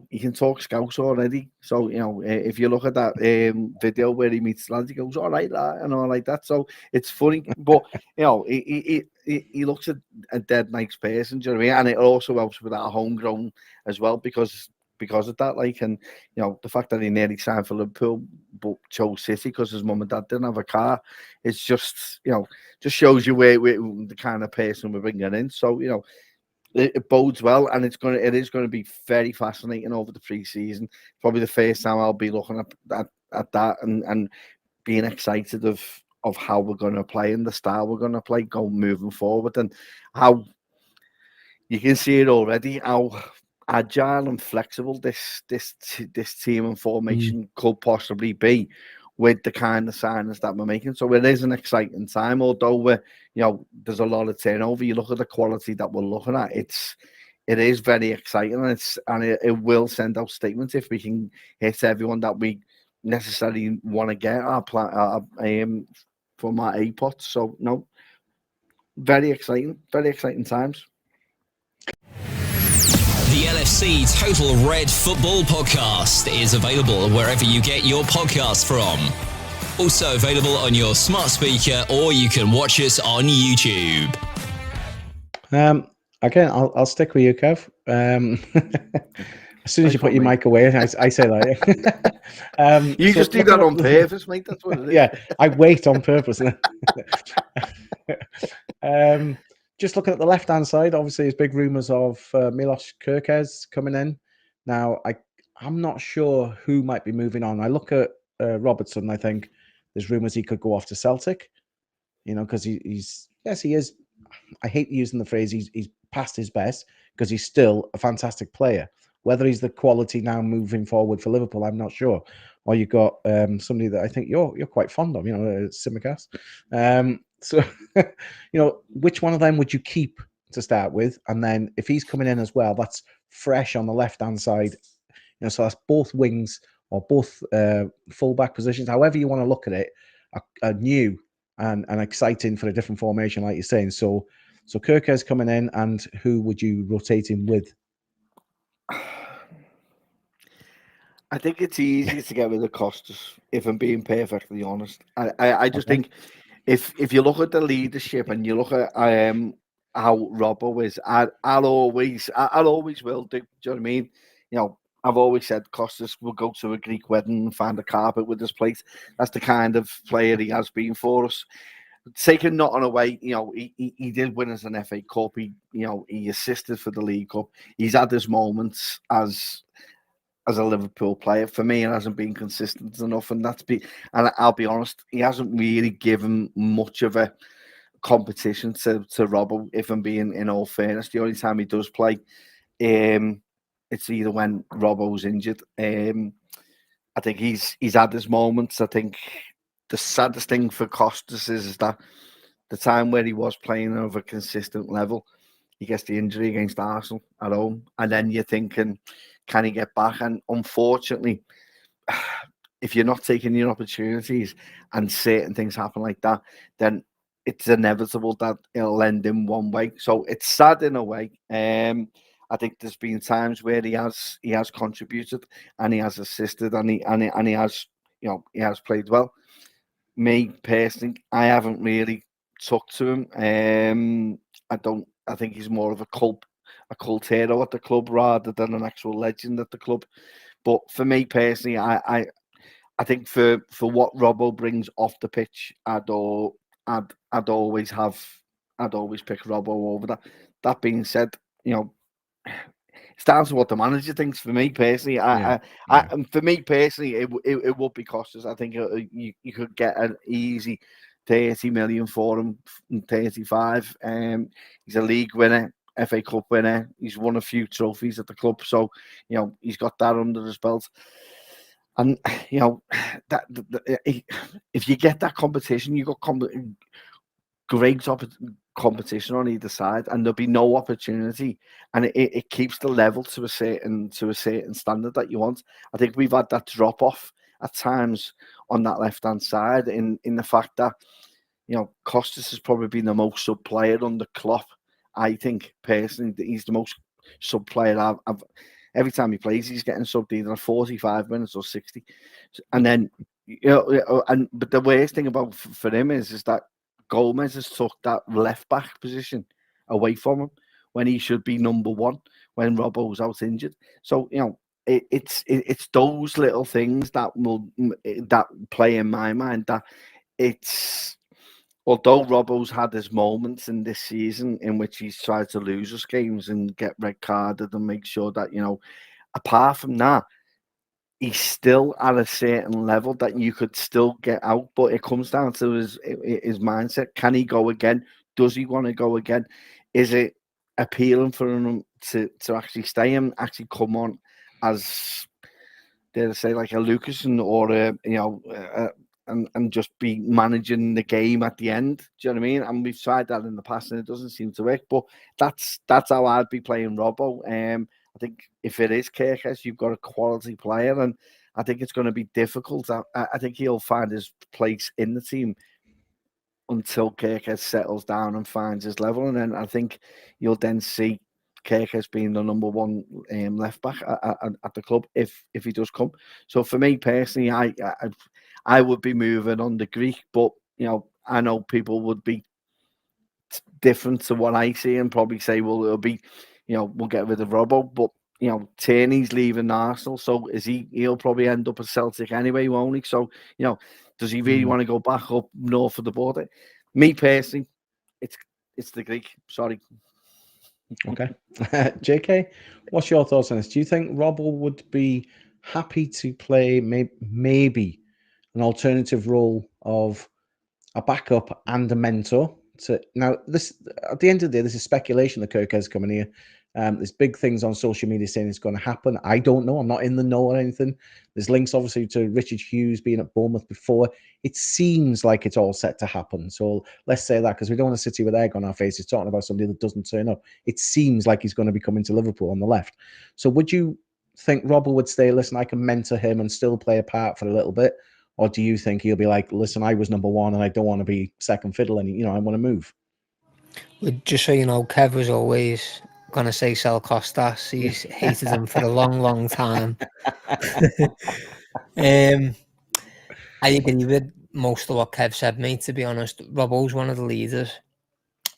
Speaker 6: he can talk Scouse already. So if you look at that video where he meets lads, he goes, "All right, and all like that." So it's funny, but he looks a dead nice person. Do you know what I mean? And it also helps with our homegrown as well because of that, and the fact that he nearly signed for Liverpool but chose City because his mum and dad didn't have a car, it's just just shows you where the kind of person we're bringing in. So it bodes well, and it is going to be very fascinating over the pre-season. Probably the first time I'll be looking at that and being excited of how we're going to play and the style we're going to play moving forward, and how you can see it already, how agile and flexible this team and formation could possibly be with the kind of signings that we're making. So it is an exciting time, although there's a lot of turnover. You look at the quality that we're looking at, it is very exciting, and it will send out statements if we can hit everyone that we necessarily want to get from our A-pot. So no, very exciting times.
Speaker 2: The LFC Total Red Football Podcast is available wherever you get your podcasts from. Also available on your smart speaker, or you can watch us on YouTube.
Speaker 3: Again, I'll stick with you, Kev. As soon as you put your mic away, I say that.
Speaker 6: You just do that on purpose, mate. That's what it is.
Speaker 3: Yeah, I wait on purpose. Just looking at the left-hand side, obviously, there's big rumours of Milos Kerkez coming in. Now, I'm not sure who might be moving on. I look at Robertson, I think there's rumours he could go off to Celtic, because he is. I hate using the phrase he's past his best, because he's still a fantastic player. Whether he's the quality now moving forward for Liverpool, I'm not sure. Or you've got somebody that I think you're quite fond of, Tsimikas. So, which one of them would you keep to start with, and then if he's coming in as well, that's fresh on the left-hand side. So that's both wings or both full-back positions, however you want to look at it, are new and exciting for a different formation, like you're saying. So Kerkez coming in, and who would you rotate him with?
Speaker 6: I think it's easy to get rid of Costas, if I'm being perfectly honest. I just think if you look at the leadership and you look at how Robbo is, I'll always will do. Do you know what I mean? I've always said Costas will go to a Greek wedding and find a carpet with his plate. That's the kind of player he has been for us. Taking nothing away, he did win us an FA Cup. He assisted for the League Cup. He's had his moments as a Liverpool player. For me, it hasn't been consistent enough, and I'll be honest, he hasn't really given much of a competition to Robbo, if I'm being in all fairness. The only time he does play, it's either when Robbo's injured. I think he's had his moments. I think the saddest thing for Costas is that the time where he was playing of a consistent level, he gets the injury against Arsenal at home, and then you're thinking, can he get back? And unfortunately, if you're not taking your opportunities and certain things happen like that, then it's inevitable that it'll end in one way. So it's sad in a way. I think there's been times where he has contributed and he has assisted and he has he has played well. Me personally, I haven't really took to him. I think he's more of a cult hero at the club rather than an actual legend at the club. But for me personally, I think for what Robbo brings off the pitch, I'd always pick Robbo over that. That being said, it's down to what the manager thinks. For me personally, for me personally, it would be Costas. I think you could get an easy 30 million for him, 35. He's a league winner, FA Cup winner. He's won a few trophies at the club, so he's got that under his belt. And if you get that competition, you got great competition on either side, and there'll be no opportunity, and it keeps the level to a certain standard that you want. I think we've had that drop off at times on that left hand side in the fact that Costas has probably been the most sub player under Klopp. I think personally that he's the most sub player I've every time he plays, he's getting subbed either 45 minutes or 60, and then but the worst thing about for him is that Gomez has took that left back position away from him when he should be number one when Robbo's out injured. So it's those little things that play in my mind, that it's, although Robbo's had his moments in this season in which he's tried to lose us games and get red carded and make sure that apart from that, he's still at a certain level that you could still get out, but it comes down to his mindset. Can he go again? Does he want to go again? Is it appealing for him to actually stay and actually come on as, dare I say, like a Lucasson or and just be managing the game at the end? Do you know what I mean? And we've tried that in the past and it doesn't seem to work. But that's how I'd be playing Robbo. I think if it is Kerkez, you've got a quality player, and I think it's going to be difficult. I think he'll find his place in the team until Kerkez settles down and finds his level, and then I think you'll then see Kerkez being the number one left back at the club if he does come. So for me personally, I would be moving on the Greek, but I know people would be different to what I see and probably say, well, it'll be, we'll get rid of Robbo, but Tierney's leaving Arsenal, so he'll probably end up at Celtic anyway, won't he? So does he really want to go back up north of the border? Me personally, it's the Greek. Sorry.
Speaker 3: Okay. JK, what's your thoughts on this? Do you think Robbo would be happy to play maybe an alternative role of a backup and a mentor? Now, this, at the end of the day, this is speculation that Kerkez coming here. There's big things on social media saying it's going to happen. I don't know. I'm not in the know or anything. There's links, obviously, to Richard Hughes being at Bournemouth before. It seems like it's all set to happen. So let's say that, because we don't want to sit here with egg on our faces talking about somebody that doesn't turn up. It seems like he's going to be coming to Liverpool on the left. So would you think Robbo would stay, listen, I can mentor him and still play a part for a little bit? Or do you think he'll be like, listen, I was number one and I don't want to be second fiddle and, I want to move?
Speaker 4: Well, just so you know, Kev was always going to say sell Costas. He's hated him for a long, long time. I agree with most of what Kev said, mate, to be honest. Robbo's one of the leaders.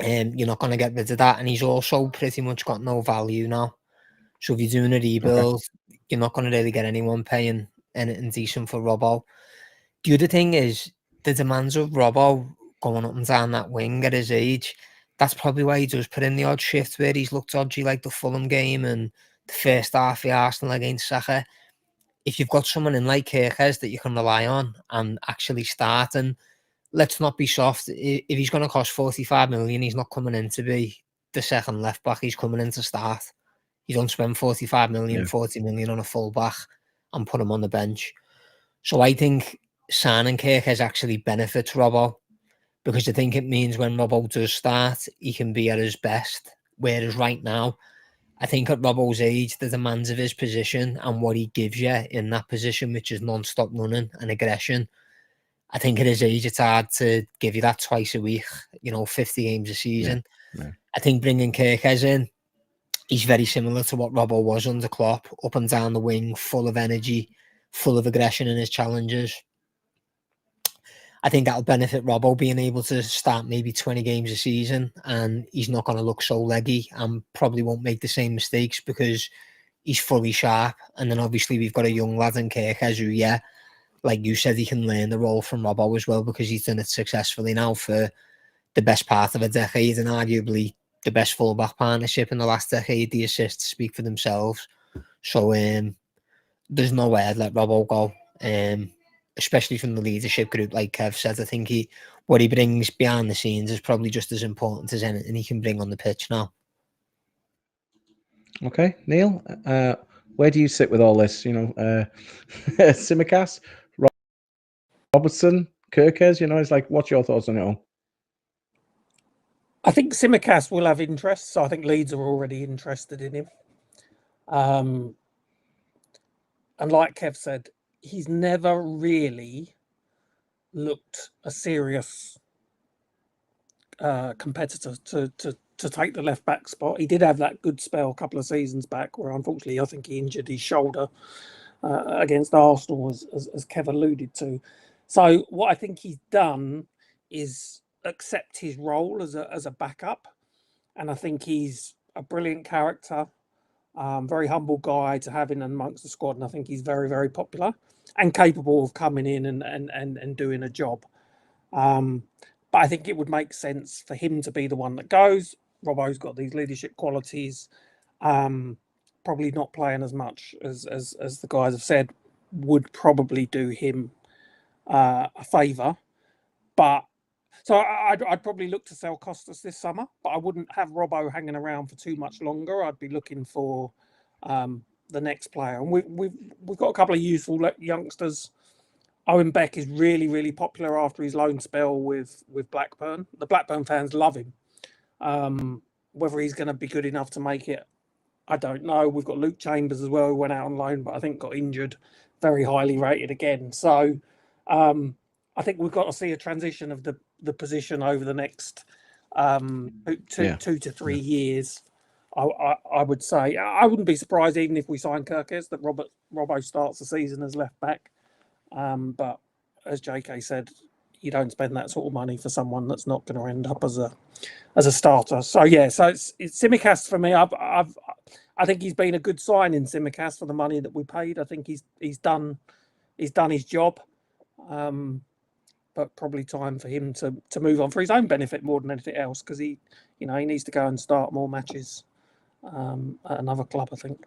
Speaker 4: You're not going to get rid of that. And he's also pretty much got no value now. So if you're doing a rebuild, you're not going to really get anyone paying anything decent for Robbo. The other thing is the demands of Robbo going up and down that wing at his age. That's probably why he does put in the odd shift where he's looked dodgy, like the Fulham game and the first half of Arsenal against Saka. If you've got someone in like Kerkez that you can rely on and actually start, and let's not be soft, if he's going to cost 45 million, he's not coming in to be the second left back, he's coming in to start. You don't spend 45 million, 40 million on a full back and put him on the bench. So I think signing Kerkez actually benefits Robbo, because I think it means when Robbo does start, he can be at his best. Whereas right now, I think at Robbo's age, the demands of his position and what he gives you in that position, which is non-stop running and aggression, I think at his age, it's hard to give you that twice a week, 50 games a season.
Speaker 3: Yeah.
Speaker 4: I think bringing Kerkez in, he's very similar to what Robbo was under Klopp, up and down the wing, full of energy, full of aggression in his challenges. I think that'll benefit Robbo being able to start maybe 20 games a season, and he's not going to look so leggy and probably won't make the same mistakes because he's fully sharp. And then obviously we've got a young lad in Kerkez who, like you said, he can learn the role from Robbo as well, because he's done it successfully now for the best part of a decade and arguably the best fullback partnership in the last decade. The assists speak for themselves. So there's no way I'd let Robbo go. Especially from the leadership group, like Kev said. I think what he brings behind the scenes is probably just as important as anything he can bring on the pitch now.
Speaker 3: Okay, Neil, where do you sit with all this? Tsimikas, Robertson, Kerkez, it's like, what's your thoughts on it all?
Speaker 5: I think Tsimikas will have interest, so I think Leeds are already interested in him. And like Kev said, he's never really looked a serious competitor to take the left back spot. He did have that good spell a couple of seasons back where unfortunately I think he injured his shoulder against Arsenal, as Kev alluded to. So what I think he's done is accept his role as a backup, and I think he's a brilliant character. Very humble guy to have in amongst the squad, and I think he's very, very popular and capable of coming in and doing a job. But I think it would make sense for him to be the one that goes. Robbo's got these leadership qualities, probably not playing as much as the guys have said would probably do him a favour. But so I'd probably look to sell Costas this summer, but I wouldn't have Robbo hanging around for too much longer. I'd be looking for the next player, and we've got a couple of useful youngsters. Owen Beck is really, really popular after his loan spell with Blackburn. The Blackburn fans love him. Whether he's going to be good enough to make it, I don't know. We've got Luke Chambers as well, who went out on loan, but I think got injured. Very highly rated again. So I think we've got to see a transition of the position over the next 2 to 3 years. I would say I wouldn't be surprised even if we sign Kerkez that Robbo starts the season as left back. But as JK said, you don't spend that sort of money for someone that's not going to end up as a starter. So so it's Tsimikas for me. I think he's been a good sign in Tsimikas for the money that we paid. I think he's done his job. But probably time for him to move on for his own benefit more than anything else, because he needs to go and start more matches at another club, I think.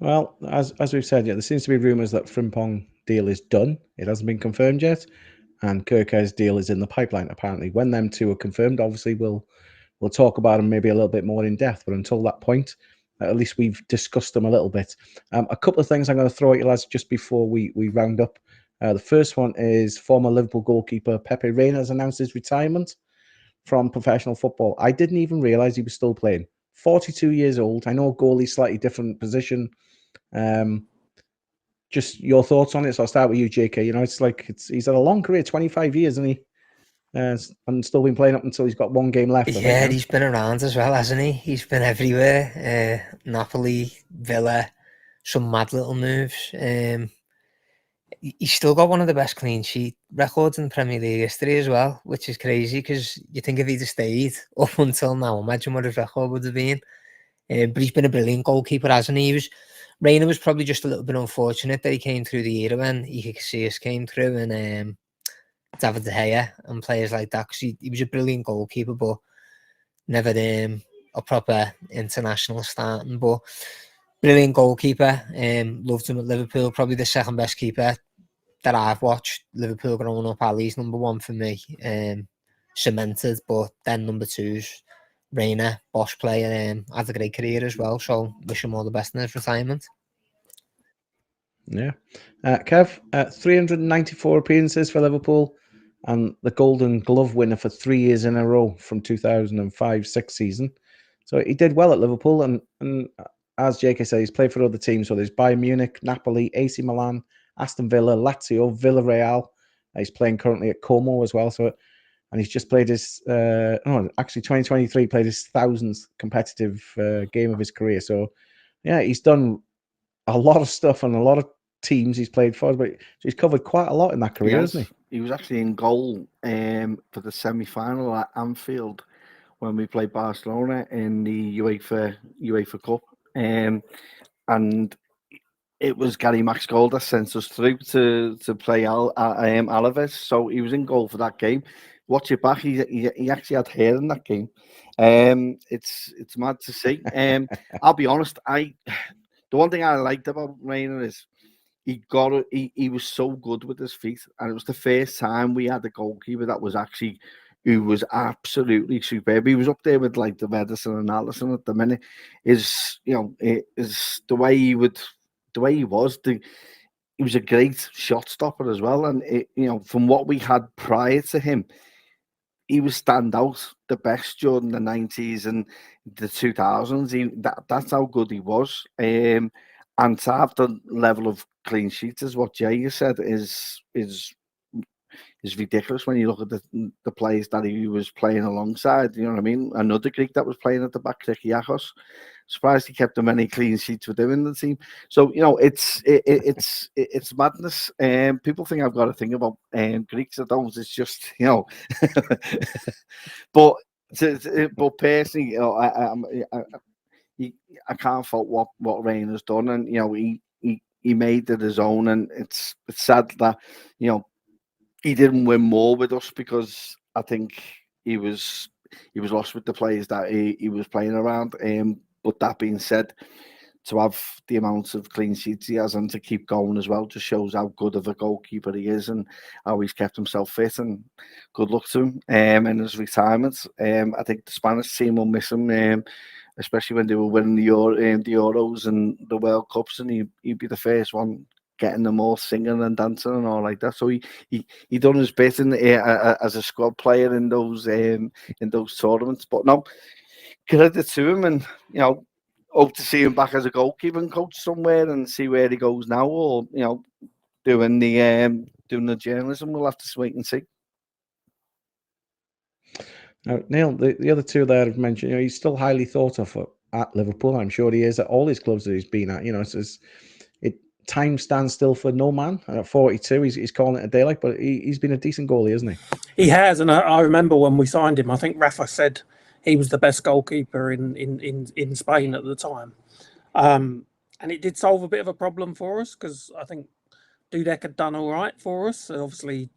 Speaker 3: Well, as we've said, there seems to be rumours that Frimpong deal is done. It hasn't been confirmed yet, and Kerkez deal is in the pipeline. Apparently, when them two are confirmed, obviously we'll we'll talk about them maybe a little bit more in depth. But until that point, at least we've discussed them a little bit. A couple of things I'm going to throw at you, lads, just before we round up. The first one is former Liverpool goalkeeper Pepe Reina has announced his retirement from professional football. I didn't even realise he was still playing. 42 years old. I know goalie, slightly different position. Just your thoughts on it. So I'll start with you, JK. You know, he's had a long career, 25 years, isn't he? And still been playing up until he's got one game left. I think,
Speaker 4: he's been around as well, hasn't he? He's been everywhere. Napoli, Villa, some mad little moves. He's still got one of the best clean sheet records in Premier League history as well, which is crazy because you think if he'd have stayed up until now, imagine what his record would have been. But he's been a brilliant goalkeeper, hasn't he? Reina was probably just a little bit unfortunate that he came through the era when Kerkez came through and David De Gea and players like that, because he was a brilliant goalkeeper, but never a proper international starting. But brilliant goalkeeper. Loved him at Liverpool. Probably the second best keeper that I've watched Liverpool growing up. Ali's number one for me. Cemented, but then number two's Reina, Bosch player. Had a great career as well. So wish him all the best in his retirement.
Speaker 3: Yeah. Kev, 394 appearances for Liverpool and the Golden Glove winner for 3 years in a row from 2005-06 season. So he did well at Liverpool, and as JK said, he's played for other teams. So there's Bayern Munich, Napoli, AC Milan, Aston Villa, Lazio, Villarreal. He's playing currently at Como as well. So, and he's just played his 2023 played his 1000th competitive game of his career. So yeah, he's done a lot of stuff and a lot of teams he's played for, but he's covered quite a lot in that career, hasn't he?
Speaker 6: He was actually in goal for the semi-final at Anfield when we played Barcelona in the UEFA Cup, and it was Gary Maxgold that sent us through to play Alaves. So he was in goal for that game. Watch it back. He actually had hair in that game. It's mad to see. I'll be honest. The one thing I liked about Reina is he was so good with his feet, and it was the first time we had a goalkeeper that was actually who was absolutely superb. He was up there with like the Edison and Allison at the minute. Is the way he was. He was a great shot stopper as well, and from what we had prior to him, he was stand out the best during the 90s and the 2000s. That's how good he was. And to have the level of clean sheets, as what Jay said, is ridiculous when you look at the players that he was playing alongside. You know what I mean? Another Greek that was playing at the back, Krikiakos. Surprised he kept them any clean sheets with him in the team. So it's madness. People think I've got to think about Greeks. I don't. It's just but personally, I can't fault what Reina's done, and he made it his own, and it's sad that he didn't win more with us because I think he was lost with the players that he was playing around. But that being said, to have the amount of clean sheets he has and to keep going as well just shows how good of a goalkeeper he is and how he's kept himself fit. And good luck to him in his retirement. I think the Spanish team will miss him, especially when they were winning the Euros and the World Cups, and he'd be the first one getting them all singing and dancing and all like that. So he done his bit as a squad player in those tournaments. But no, credit to him, and hope to see him back as a goalkeeping coach somewhere and see where he goes now, or doing the journalism. We'll have to wait and see.
Speaker 3: Now, Neil, the other two that I've mentioned, he's still highly thought of at Liverpool. I'm sure he is at all his clubs that he's been at. Time stands still for no man. And at 42, he's calling it a daylight, but he's been a decent goalie, hasn't he?
Speaker 5: He has, and I remember when we signed him, I think Rafa said he was the best goalkeeper in Spain at the time. And it did solve a bit of a problem for us because I think Dudek had done all right for us. And obviously,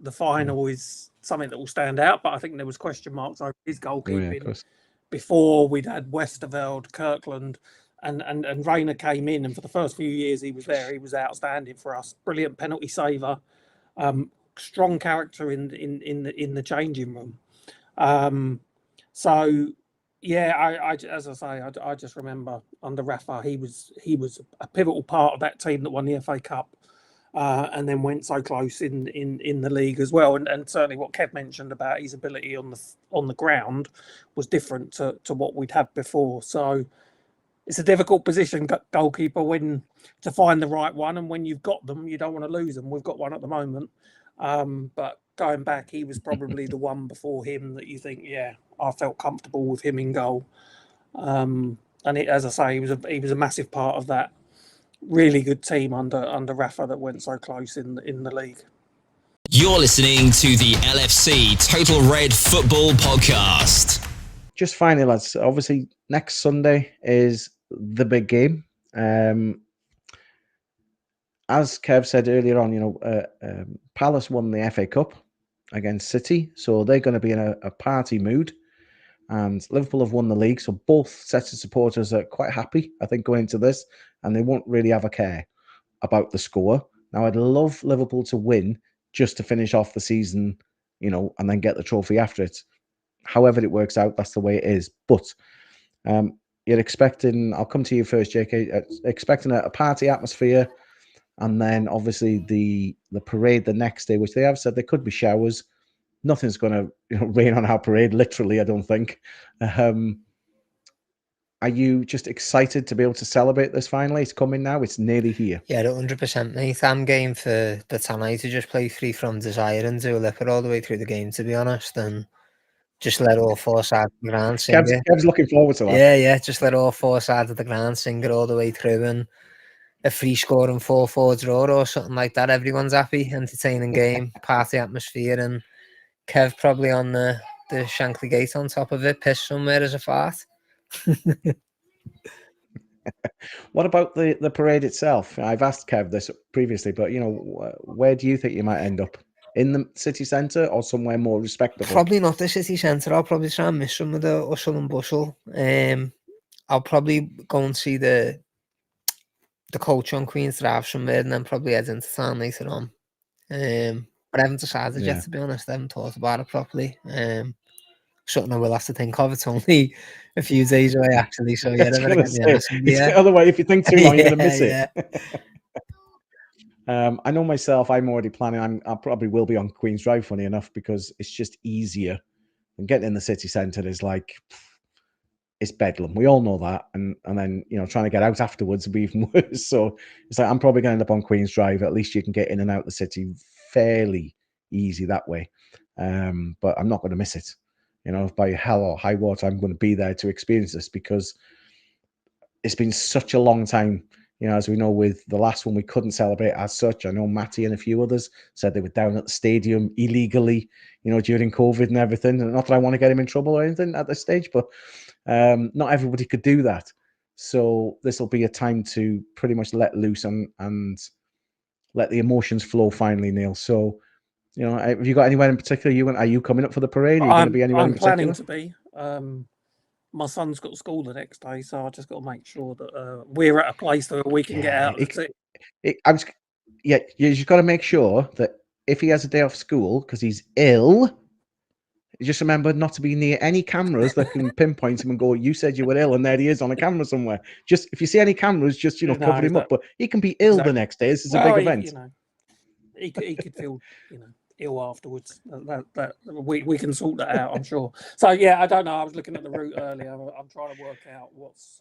Speaker 5: the final is something that will stand out, but I think there was question marks over his goalkeeping before we'd had Westerveld, Kirkland, and Reina came in, and for the first few years he was there, he was outstanding for us. Brilliant penalty saver, strong character in the changing room. So yeah, I as I say, I just remember under Rafa, he was a pivotal part of that team that won the FA Cup. And then went so close in the league as well, and certainly what Kev mentioned about his ability on the ground was different to what we'd had before. So it's a difficult position, goalkeeper, when to find the right one, and when you've got them, you don't want to lose them. We've got one at the moment, but going back, he was probably the one before him that you think, yeah, I felt comfortable with him in goal. And as I say, he was a massive part of that really good team under Rafa that went so close in the league.
Speaker 2: You're listening to the LFC Total Red Football Podcast.
Speaker 3: Just finally, lads, obviously next Sunday is the big game. As Kev said earlier on, Palace won the FA Cup against City, so they're going to be in a party mood. And Liverpool have won the league, so both sets of supporters are quite happy, I think, going into this, and they won't really have a care about the score. Now, I'd love Liverpool to win just to finish off the season, and then get the trophy after it. However it works out, that's the way it is. But you're expecting, I'll come to you first, JK, expecting a party atmosphere, and then obviously the parade the next day, which they have said there could be showers. Nothing's going to rain on our parade, literally, I don't think. Are you just excited to be able to celebrate this finally? It's coming now. It's nearly here.
Speaker 4: Yeah, 100%, mate. I'm game for the tonight to just play free from desire and do a liquor all the way through the game, to be honest, and just let all four sides of the ground sing it.
Speaker 3: Kev's looking forward to that.
Speaker 4: Yeah, just let all four sides of the ground sing it all the way through, and a free score and 4-4 draw or something like that. Everyone's happy, entertaining game, party atmosphere, and Kev probably on the Shankly Gate on top of it, piss somewhere as a fart.
Speaker 3: What about the parade itself? I've asked Kev this previously, but where do you think you might end up? In the city centre or somewhere more respectable?
Speaker 4: Probably not the city centre. I'll probably try and miss some of the hustle and bustle. I'll probably go and see the coach on Queen's Drive somewhere, and then probably head into town later on. But I haven't decided yet, to be honest. I haven't thought about it properly. Something I will have to think of. It's only a few days away, actually. So yeah,
Speaker 3: the other way. If you think too long, you're gonna miss it. I know myself. I'm already planning. I probably will be on Queen's Drive, funny enough, because it's just easier. And getting in the city centre is like, it's bedlam. We all know that, and then trying to get out afterwards will be even worse. So it's like I'm probably going to end up on Queen's Drive. At least you can get in and out the city fairly easy that way. But I'm not going to miss it. By hell or high water, I'm going to be there to experience this, because it's been such a long time. As we know, with the last one, we couldn't celebrate as such. I know Matty and a few others said they were down at the stadium illegally, during COVID and everything. And not that I want to get him in trouble or anything at this stage, but not everybody could do that. So this will be a time to pretty much let loose and let the emotions flow finally, Neil. So, have you got anywhere in particular? Are you coming up for the parade? Are you going to be anywhere in particular?
Speaker 5: I'm planning to be. My son's got school the next day, so I just got to make sure that we're at a place where we can get out.
Speaker 3: You've got to make sure that if he has a day off school because he's ill, just remember not to be near any cameras that can pinpoint him and go, "You said you were ill," and there he is on a camera somewhere. Just if you see any cameras, just cover him up. But he can be ill the next day. This is a big event.
Speaker 5: He could feel ill afterwards. That we can sort that out, I'm sure. So yeah, I don't know. I was looking at the route earlier. I'm trying to work out what's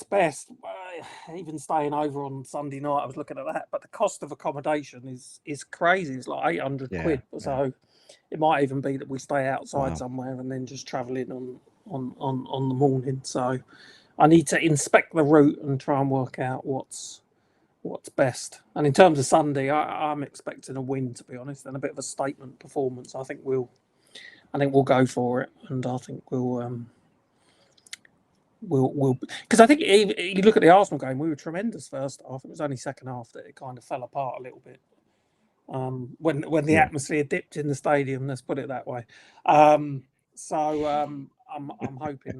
Speaker 5: best. Even staying over on Sunday night, I was looking at that. But the cost of accommodation is crazy. It's like 800 quid. So it might even be that we stay outside somewhere and then just travel in on the morning. So I need to inspect the route and try and work out what's best. And in terms of Sunday, I'm expecting a win, to be honest, and a bit of a statement performance. I think we'll go for it, and I think we'll because I think you look at the Arsenal game, we were tremendous first half. It was only second half that it kind of fell apart a little bit. When the atmosphere dipped in the stadium, let's put it that way. I'm hoping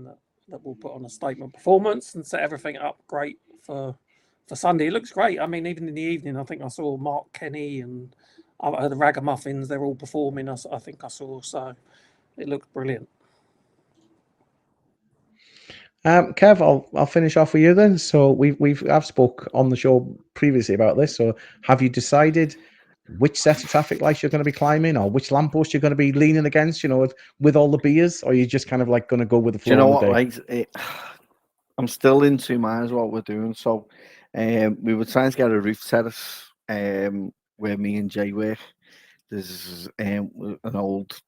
Speaker 5: that we'll put on a statement performance and set everything up great for Sunday. It looks great. I mean, even in the evening, I think I saw Mark Kenny and the Ragamuffins. They're all performing. I think I saw. So it looked brilliant.
Speaker 3: Kev, I'll finish off with you then. So I've spoke on the show previously about this. So have you decided which set of traffic lights you're going to be climbing, or which lamppost you're going to be leaning against? With all the beers, or are you just kind of like going to go with the flow?
Speaker 6: Do you know
Speaker 3: of the
Speaker 6: what?
Speaker 3: day?
Speaker 6: I'm still in 2 minds what we're doing. So, we were trying to get a roof terrace where me and Jay work. There's an old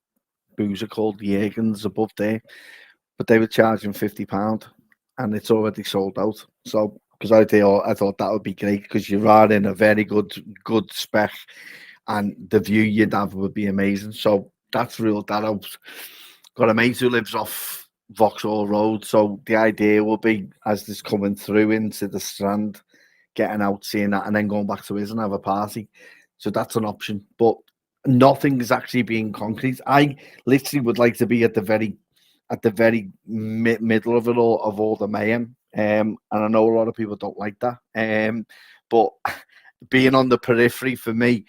Speaker 6: boozer called Jergens above there, but they were charging £50, and it's already sold out. So, because I thought that would be great because you are in a very good spec, and the view you'd have would be amazing. So that's ruled that out. Got a mate who lives off Vauxhall Road, so the idea will be as this coming through into the Strand, getting out, seeing that, and then going back to his and have a party. So that's an option, but nothing is actually being concrete. I literally would like to be at the very middle of it all the mayhem. And I know a lot of people don't like that. But being on the periphery for me,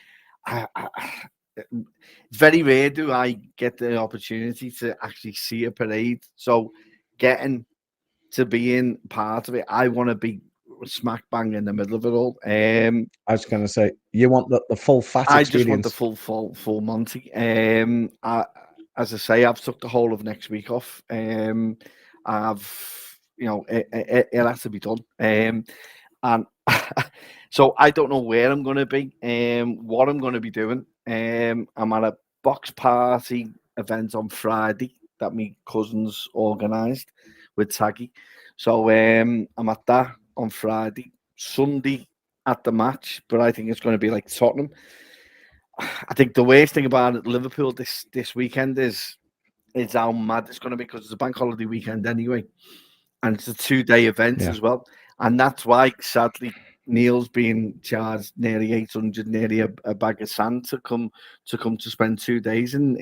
Speaker 6: very rare do I get the opportunity to actually see a parade. So getting to be in part of it, I want to be smack bang in the middle of it all. I
Speaker 3: was going to say, you want the full fat experience.
Speaker 6: I just want the full Monty. As I say, I've took the whole of next week off. It has to be done. And so I don't know where I'm going to be, what I'm going to be doing. I'm at a box party event on Friday that my cousins organised with Taggy. So I'm at that on Friday. Sunday at the match, but I think it's going to be like Tottenham. I think the worst thing about it, Liverpool this weekend is how mad it's going to be, because it's a bank holiday weekend anyway, and it's a 2-day event as well, and that's why sadly Neil's being charged nearly 800, nearly a bag of sand to come to spend 2 days in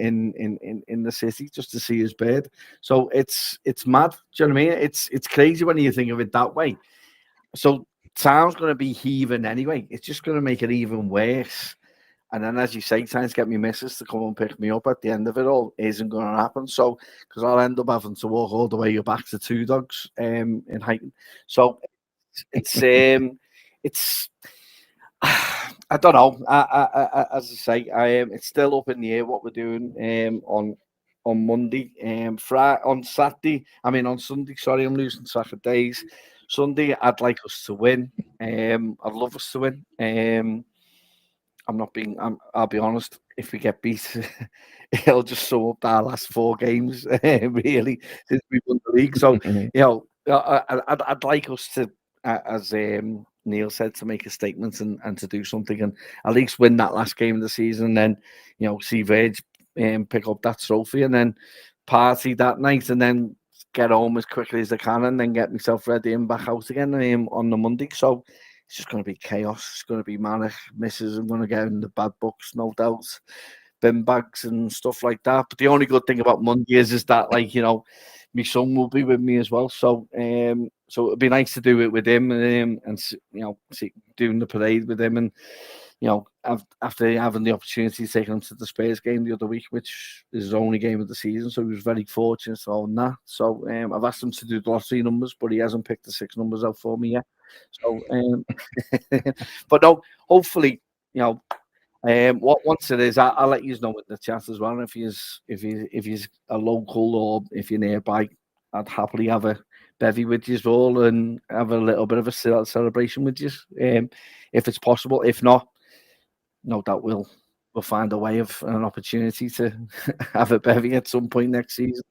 Speaker 6: the city just to see his bird. So it's mad. Do you know what I mean? It's crazy when you think of it that way. So town's going to be heaving anyway. It's just going to make it even worse. And then, as you say, trying to get my missus to come and pick me up at the end of it all isn't going to happen. So, because I'll end up having to walk all the way back to Two Dogs in Highton. So, it's I don't know. As I say, it's still up in the air what we're doing on Monday, on Saturday. I mean on Sunday. Sorry, I'm losing track of days. Sunday, I'd like us to win. I'd love us to win. I'll be honest. If we get beat, it'll just sum up our last 4 games, really, since we won the league. So, I'd like us to, as Neil said, to make a statement and to do something and at least win that last game of the season, and then see Verge pick up that trophy and then party that night and then get home as quickly as I can and then get myself ready and back out again on the Monday. So it's just going to be chaos. It's going to be manic. Misses, I'm going to get in the bad books, no doubt. Bin bags and stuff like that. But the only good thing about Monday is that, my son will be with me as well. So it'd be nice to do it with him and doing the parade with him. And, after having the opportunity to take him to the Spurs game the other week, which is his only game of the season. So he was very fortunate on that. So I've asked him to do the lottery numbers, but he hasn't picked the 6 numbers out for me yet. So, but no, hopefully, once it is, I'll let you know in the chat as well. If he's a local or if you're nearby, I'd happily have a bevy with you all and have a little bit of a celebration with you, if it's possible. If not, no doubt we'll find a way of an opportunity to have a bevy at some point next season.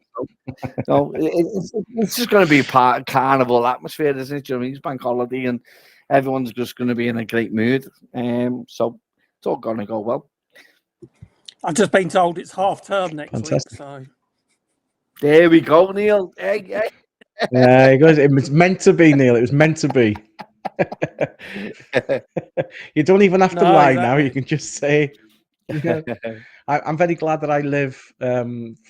Speaker 6: So it's just going to be a part of carnival atmosphere, isn't it? Do you know what I mean? It's bank holiday and everyone's just going to be in a great mood. So it's all going to go well.
Speaker 5: I've just been told it's half term next week. So
Speaker 6: there we go, Neil. Hey.
Speaker 3: Yeah, it was meant to be, Neil. It was meant to be. You don't even have to lie now. You can just say. I'm very glad that I live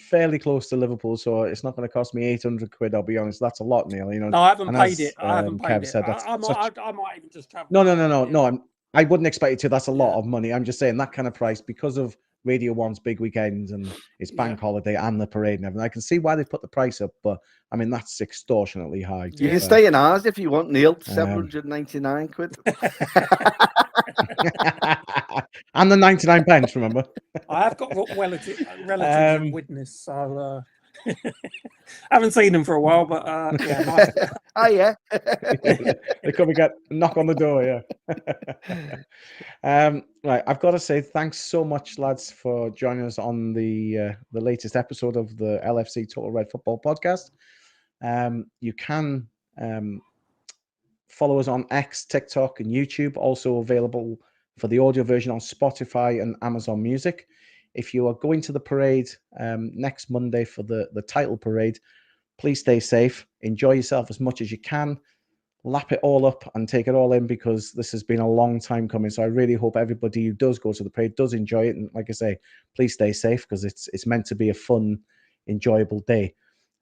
Speaker 3: fairly close to Liverpool, so it's not going to cost me 800 quid. I'll be honest, that's a lot, Neil.
Speaker 5: No, I haven't paid it. I haven't paid it.
Speaker 3: Said,
Speaker 5: I might even just travel.
Speaker 3: No. I wouldn't expect you to. That's a lot of money. I'm just saying that kind of price because of Radio 1's big weekend and it's bank holiday and the parade and everything. I can see why they put the price up, but I mean, that's extortionately high.
Speaker 6: You can stay in ours if you want, Neil. 799 quid.
Speaker 3: And the 99 pence, remember?
Speaker 5: I have got relatives in Widnes, so haven't seen them for a while, but yeah. Nice.
Speaker 6: Oh, yeah.
Speaker 3: They come and get knock on the door, yeah. Right, I've got to say thanks so much, lads, for joining us on the latest episode of the LFC Total Red Football Podcast. You can follow us on X, TikTok, and YouTube. Also available for the audio version on Spotify and Amazon Music. If you are going to the parade next Monday for the title parade, please stay safe. Enjoy yourself as much as you can. Lap it all up and take it all in, because this has been a long time coming. So I really hope everybody who does go to the parade does enjoy it. And like I say, please stay safe, because it's meant to be a fun, enjoyable day.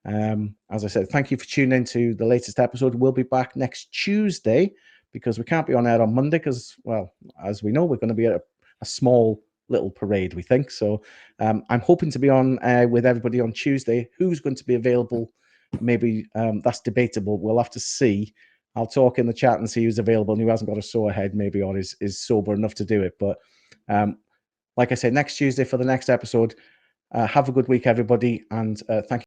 Speaker 3: As I said, thank you for tuning into the latest episode. We'll be back next Tuesday, because we can't be on air on Monday because, well, as we know, we're going to be at a small little parade, we think. So I'm hoping to be on with everybody on Tuesday. Who's going to be available? Maybe that's debatable. We'll have to see. I'll talk in the chat and see who's available and who hasn't got a sore head, maybe, or is sober enough to do it. But like I said, next Tuesday for the next episode. Have a good week, everybody, and thank you.